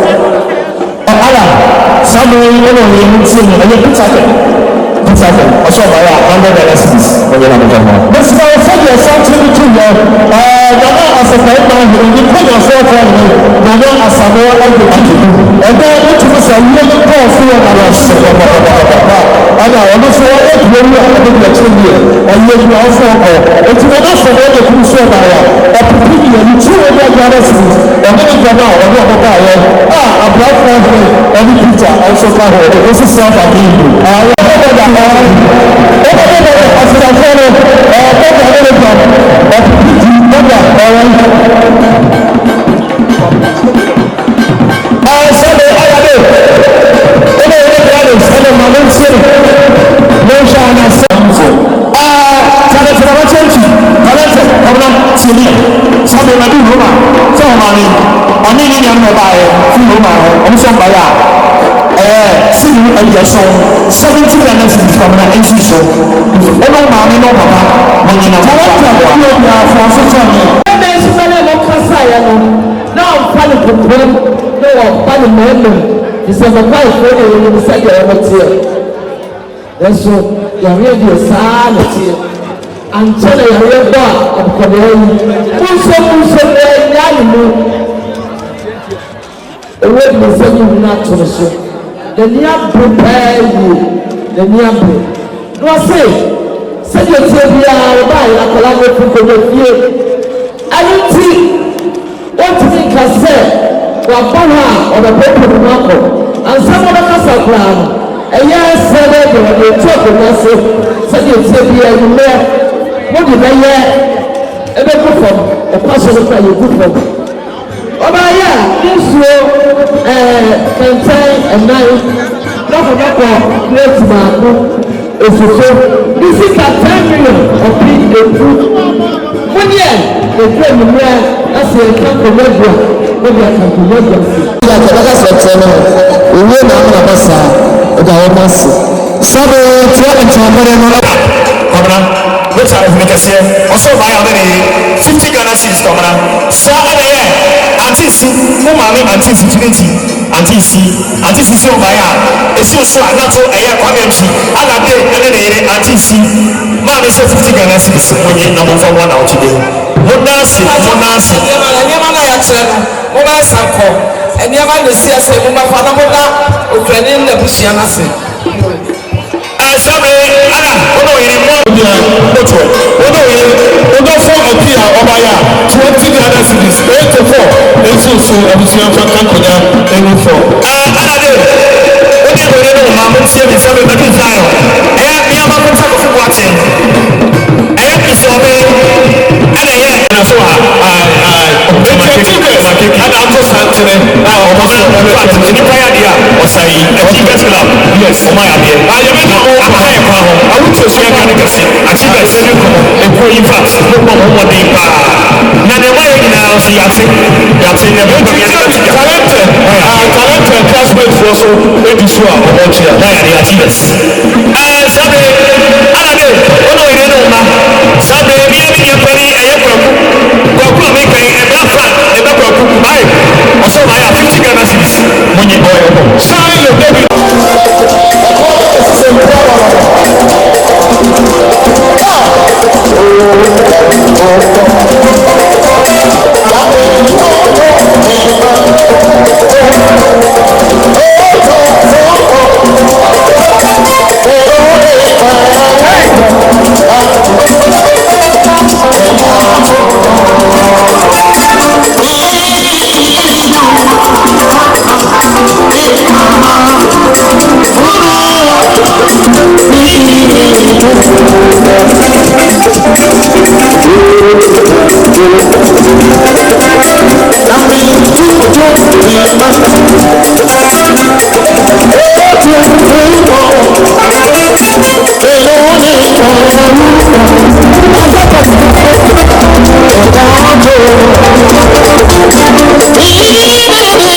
ala saa bɛ yi ɛna ɔyɛ mu tie mu ɛyɛ Peter ọsọ ọba ya $100 ọjọ́ náà bẹ̀rẹ̀ mọ́. Bẹ́sẹ̀ náà fọ́ọ̀dù ẹ̀sán tí ó tún yẹ Nana Asafo ẹ̀ka ọ̀hún ní kọ́nyà fọ́ọ̀fọ́ ọ̀hún Nana Asafo ẹ̀ka kìkì. Ẹ̀dá ètùmọ̀ sọ yíyé ní kọ́ọ̀ fún wọn náà ṣe pàpàpàpàpà. Ẹ̀dá ọ̀nà fún wọn ètò lórí ọ̀dọ́ ìgbàtí yẹ ẹ̀yẹ ìgbà ọ̀fọ̀ ọ̀kọ̀. Ètùmọ̀ náà fọ̀ wọ́n lè kú sí ọ̀nà yà. Ọ̀pùpù yẹ ní tí wọ́n bá gbára sí i. Ọ̀dọ́ ìgbà náà ọ̀dọ́ ọ̀kọ̀ ayẹ. Àbúrò fún ọ̀hún Peter ọ̀ṣọ́ káhọ̀ ó sì sọ́ọ̀fà ní ìlú. Sini ɛyɛ so 70 Ghana cedis from na ɛnsi so ɔno maame no papa manyina mo wa ta ko no bia fo so so ni ɛbɛ nso bɛlɛ mo kasa ya no na ɔfa ne kokoro no ɔfa ne mɛmɛ December 5 ko ne ni sɛ deɛ ɔmo tie ɛso yɛre deɛ saa na tie ankyɛ na yɛre bɔ a ɔkɔdɛ yi muso ɛnya ne mu ɛwɔ de sɛ yi na to so the near prepare you the near break no say said you tell me I buy a collaborative for the year I don't see what to think I said or power or the paper of Marco and some of the castle plan a year said they talk of us said you tell me I know what did I hear ever go from a person of you good from ọba yẹ nsuo kẹntẹn ẹnan lọkọlọkọ plate baako efufu bisika $10 million ọpi efu múnyẹ efu enumere ẹsẹ ẹkankomẹdua ẹbi ẹkankomẹdua si. ìyá kẹ̀kẹ́ kẹsẹ̀ tẹ̀ náà ìwé náà ń nàbọ̀ sáà ẹ̀dá wọn máa sè. sábẹ́ tí wọ́n ti tẹ̀ abẹ́rẹ́ náà. kọ́mọ́nà wíṣà ẹ̀fún kẹsẹ̀ ọ̀ṣọ́ báyà ọ̀dẹ́ nìyí 50 Ghana cedis kọ́mọ́nà sáà ẹ̀dẹ̀ yẹ àti ìsú mú màmí àti ìsú tìrìtì àti ìsí ọba yà èsì òsù àgbàtò ẹ̀yẹ kwamẹ́ntì aládé ẹni nìyẹn àti ìsí máa ní sọ 50 Ghana cedis wọ́n yẹ nàmú fún wọn àwọn tìdé mo dáàsì. ẹ̀nìyàmá náà yà kyerẹ́ no mo bá sàn kọ ẹ̀nìyàmá lè sí ẹsẹ̀ mo bá fa náà mo dá òkèrè ní nàbùsíà náà sè. sábẹ́ ana wọn náà yẹ mọ́ ọ̀dọ́ wọn náà yẹ ọdọ́ fún ọ̀pí à ọba yà 20 Ghana cedis 84 ètò ìsìn àbùsíà fún kankonya ẹni fọ. alade ó ní ìwé nínú ọmọ àwọn tí ẹbí sábẹ́ bẹ́ẹ̀ bí zion ẹ̀yà bí a máa fún sábẹ́ fún wa tẹ̀ ẹ̀yà bí sọ bẹ́ẹ̀ ẹ̀nà yẹ ẹ̀nà so ha ẹ̀nà àtọ́ santene ọmọ sọ ẹ̀fọ́ àtẹ̀tẹ̀ nípa yà díà ọ̀sà yìí ẹ̀kí bẹ́ẹ̀ la ọmọ yà bíẹ̀. ayẹ̀mí náà wọ́n aka yẹ kọ́ ahọ́ awúti oṣù yẹn kan kẹsì àti bẹ́ẹ̀ sí ẹ̀kọ́ yìí fà gbogbo ọmọ ọmọdé paa na ní wáyé nyinaa ọ̀sì yàtí ní ẹ̀bí ọ̀gbìn yẹn ti yà. talented classmate fọ́ so ebi so a ọmọ ọ̀kyẹ́ náà yà àti bẹ́ẹ̀ sí. sábẹ́ alade wọn náà yẹ ní ọma sábẹ́ bí ẹbí yẹn pẹ́ ní ẹ̀yẹ kọ̀ọ̀kú àmì kẹ́yìn ẹ̀bí àfà ẹ̀bí kọ̀ọ̀kú báyìí ọ̀sọ̀ wáyà 50 Ghana cedis mo nyẹ ọ̀yẹ̀ bọ̀. sáà yẹ bẹ́ẹ̀ Thank you.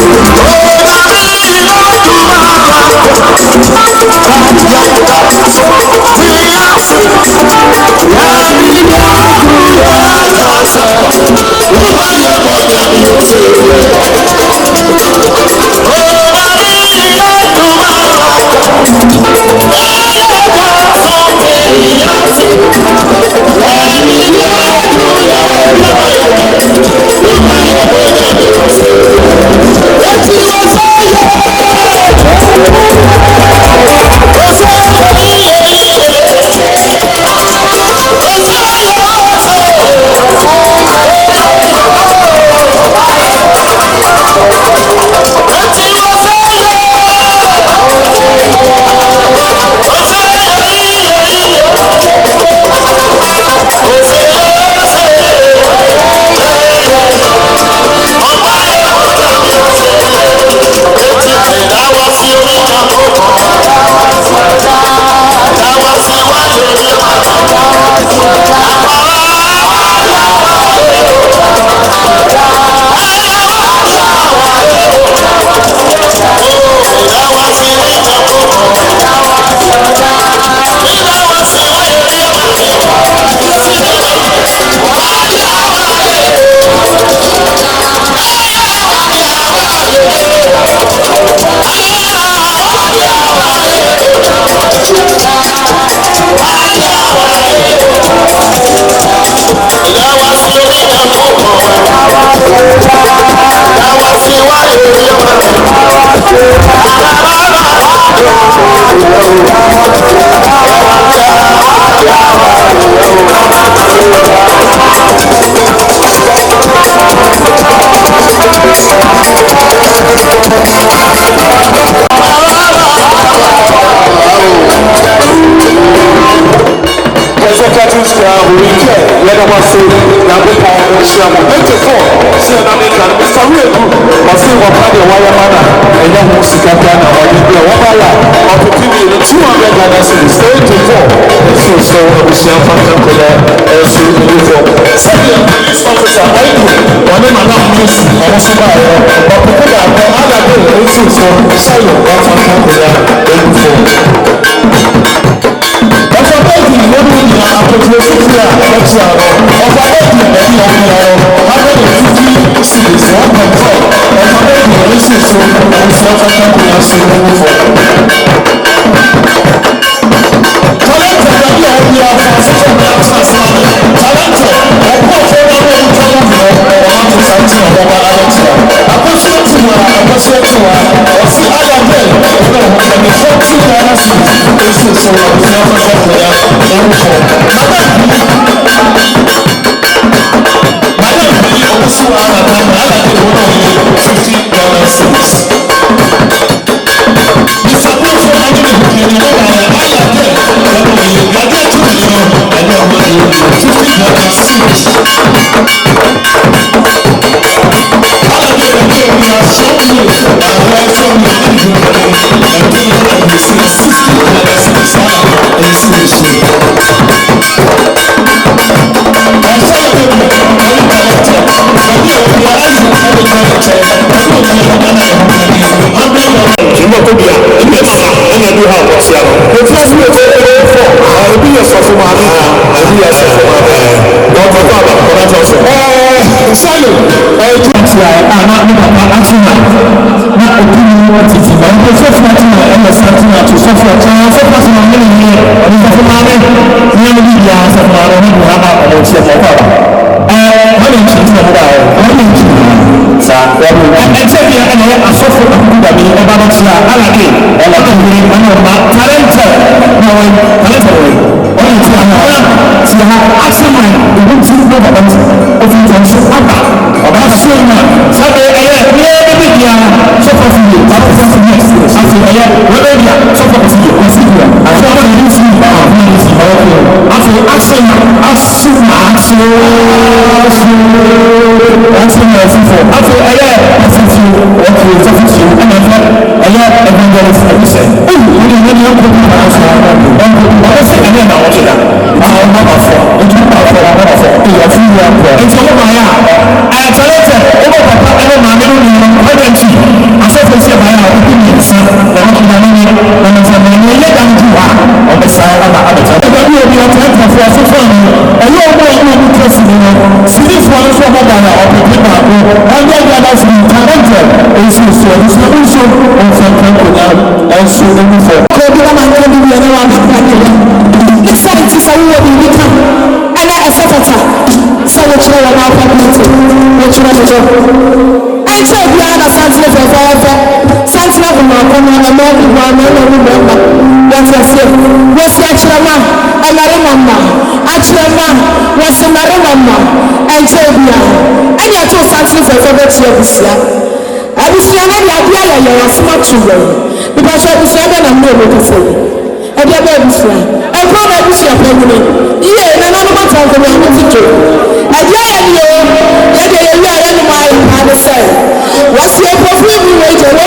It's all my opinions. The Hockey and family, let them do on the side of the other. The will be a time for us to find a little more interesting. City for us from Obama or Pepper, and the others in Canada, and so also on some people and so many for. It's a will be become and a secretary. So which one about publicity? Which one is it? I said, we are a sensitive forever. Sensitive of my common American one, I don't remember. That's what I said. Was the Achirama, a Marimama, Achirama, was a Marimama, and Tobia. And you're too sensitive for the Chelsea. I was young and I was smart to you. Because I was young and I'm not able to say. I did a baby friend. I brought a bush of family. Yeah, and I'm not talking about it. I did you. What's your perfume? What's your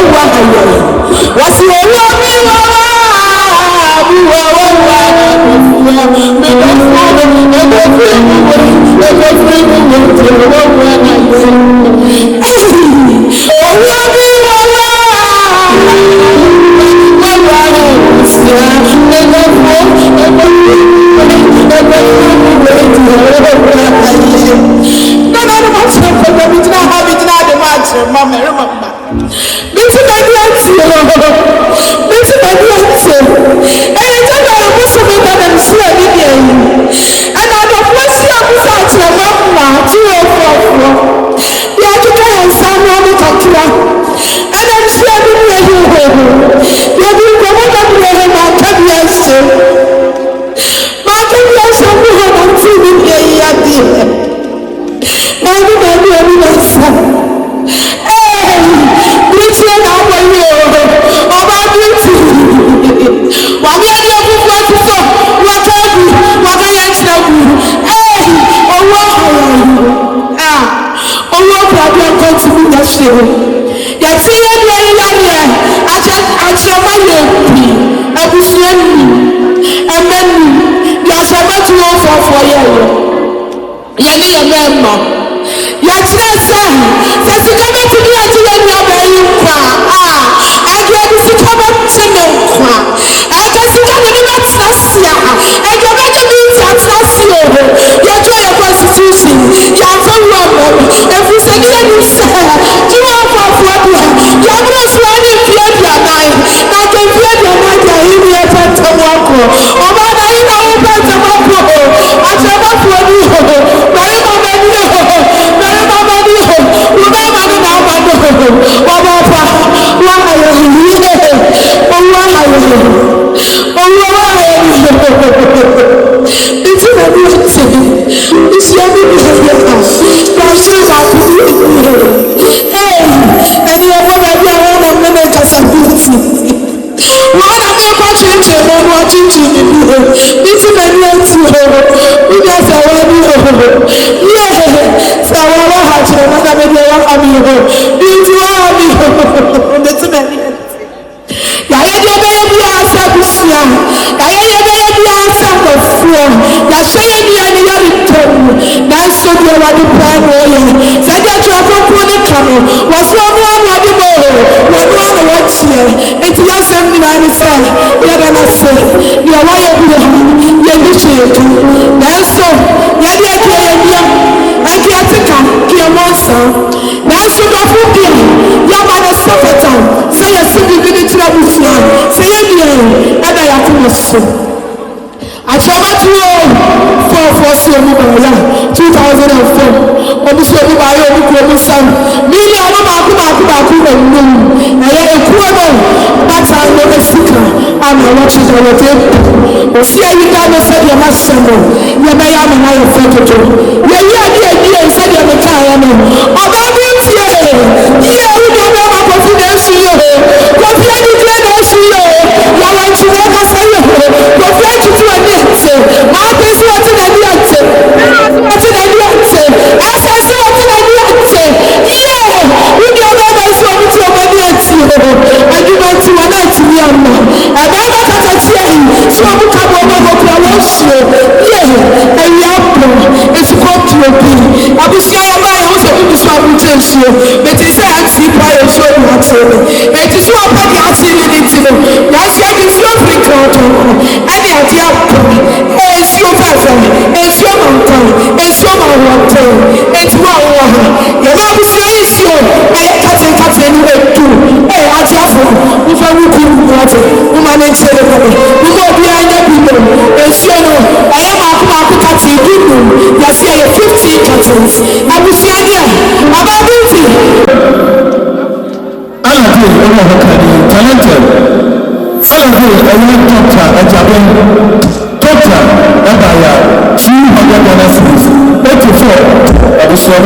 It's from water, woman and children. Because we are young people, and sure, I am a party, you see 15 cartons. I will see again about beauty. I do, talented. I do, a young doctor, a Japan doctor, Abaya, 200 dollars, 84. I was from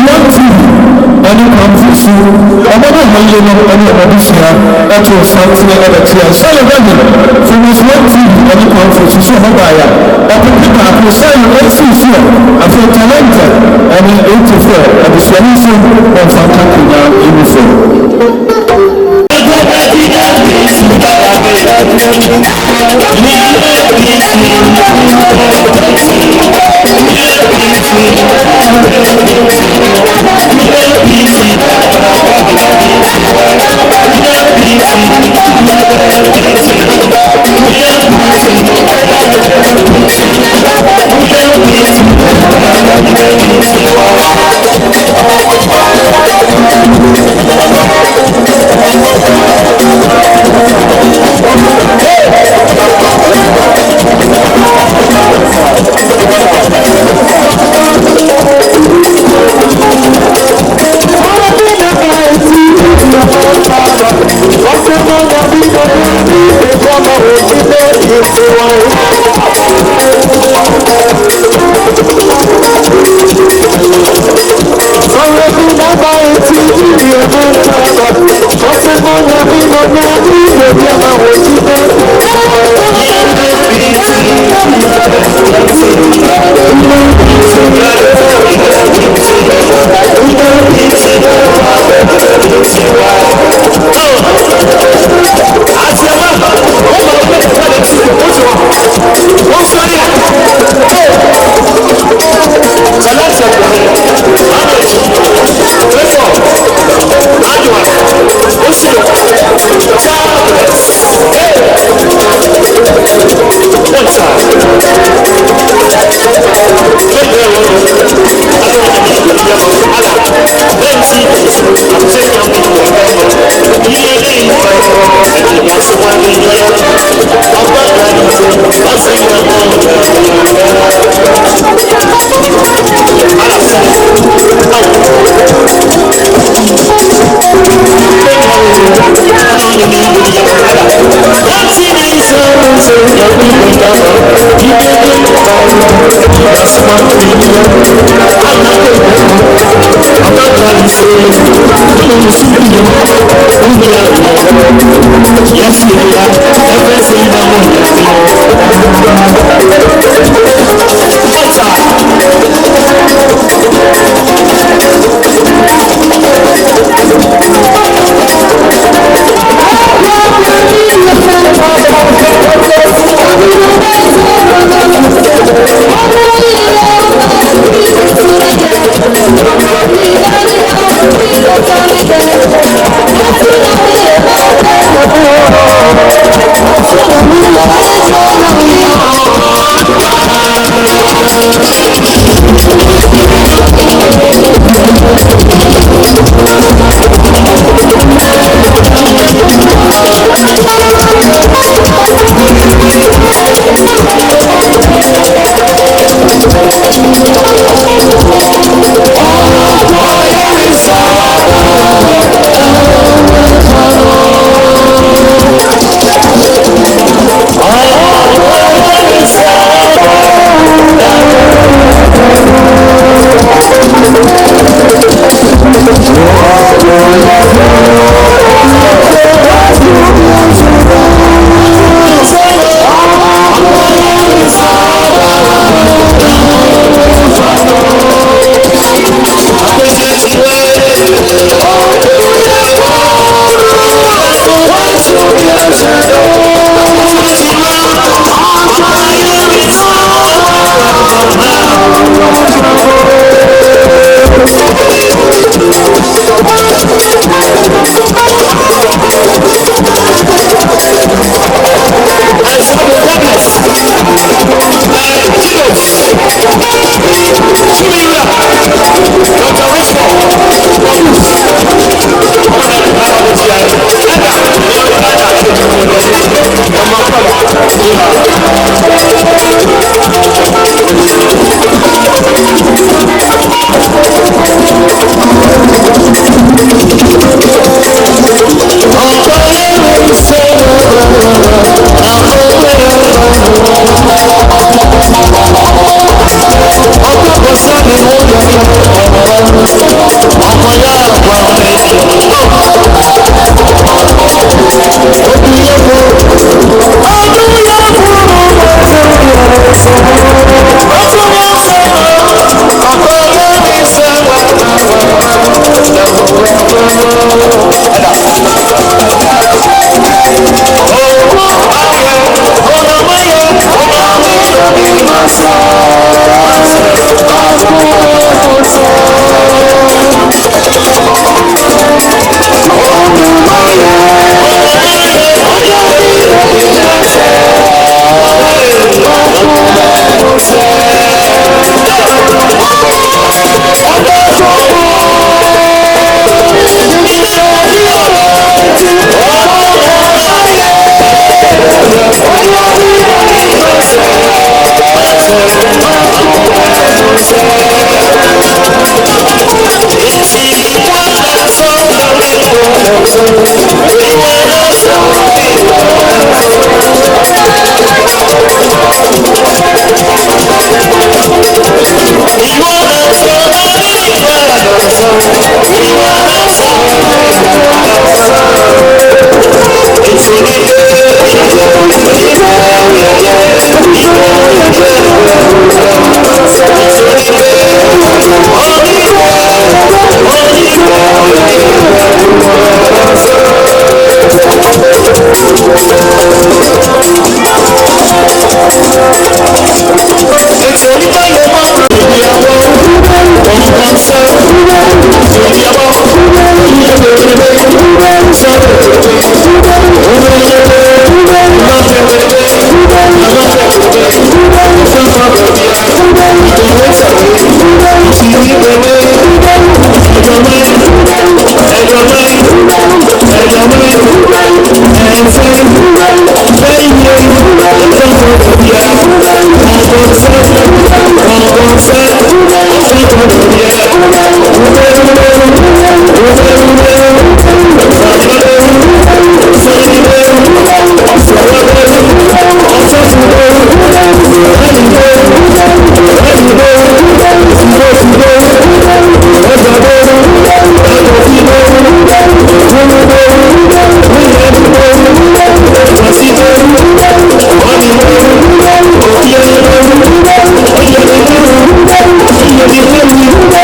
one TV. Any confusion, another million of any additional, that was something like a tear. So, from his one TV, any confusion, so Abaya, but the people who say, let's see, after talented, and in 84, and the solution of Fantakina uniform. Oh, Thank you.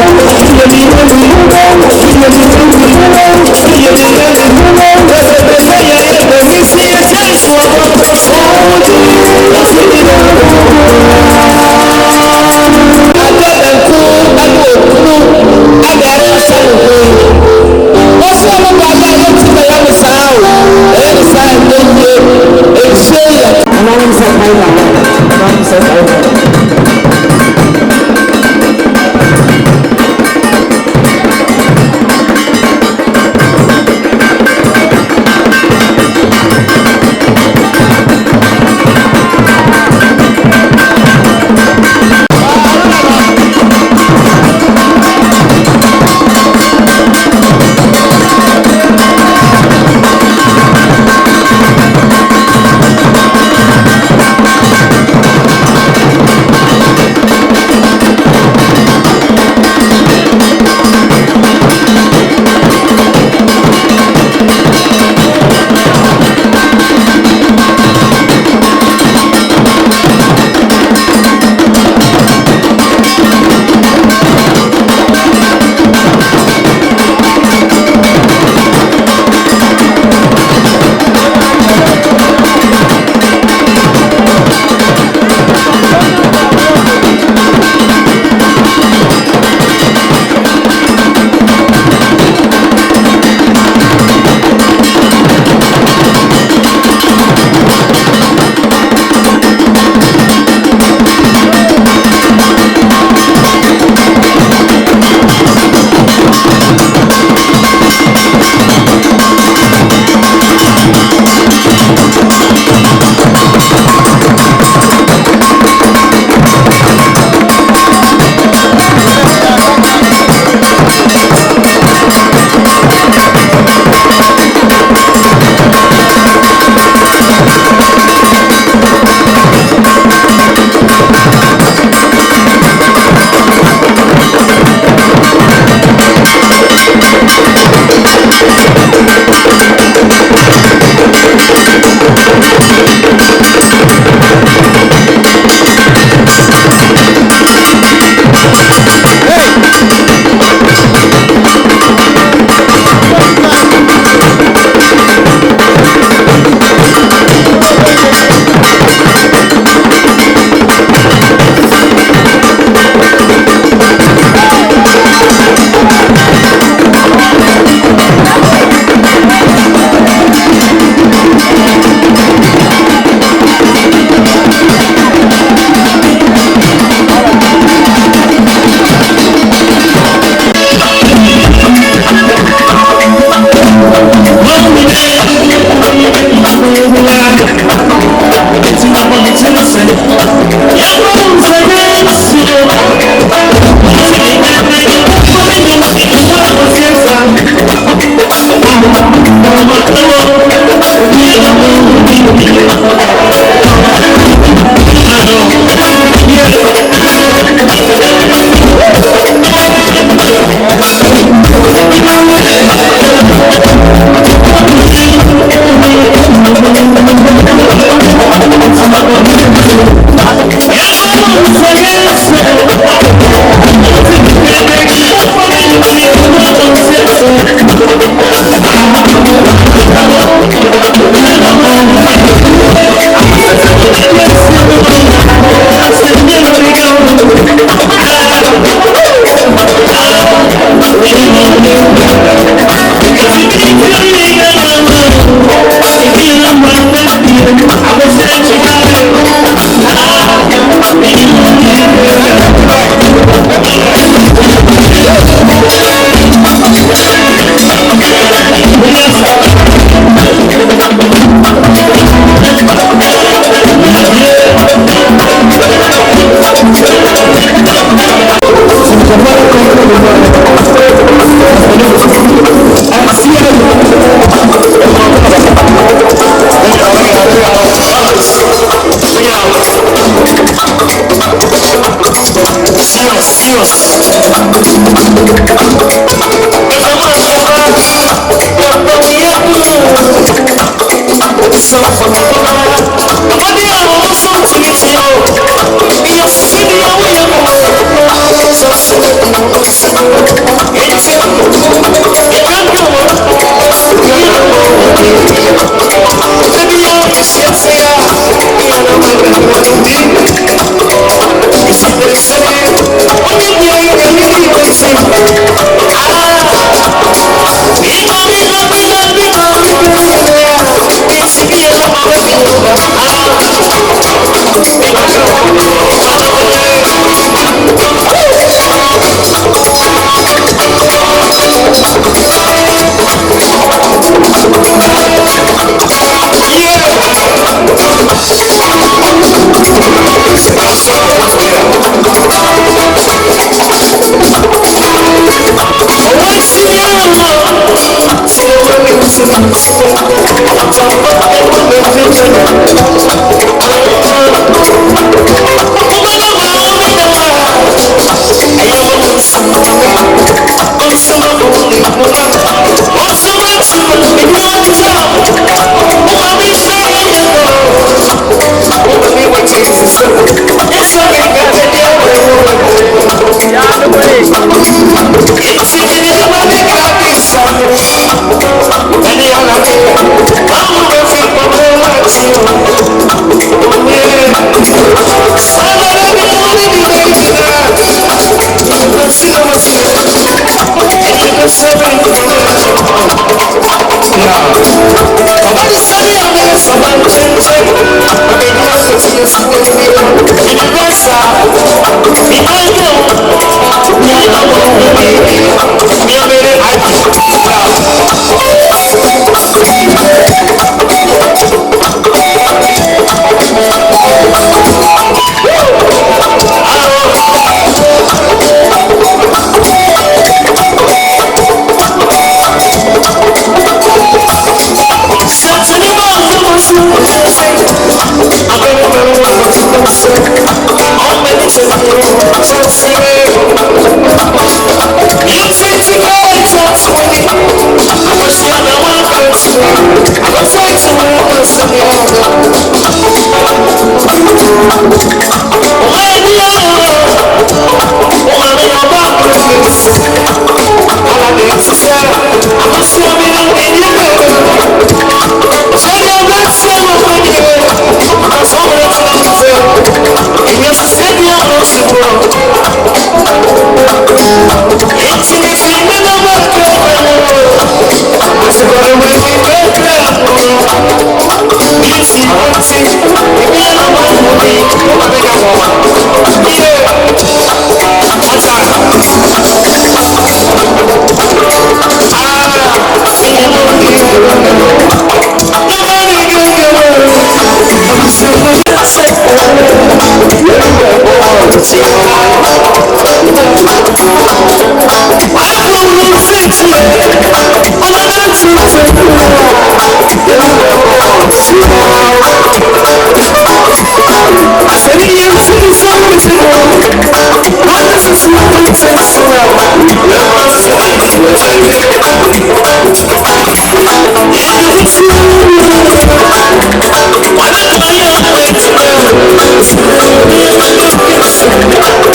What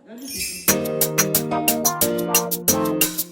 Let me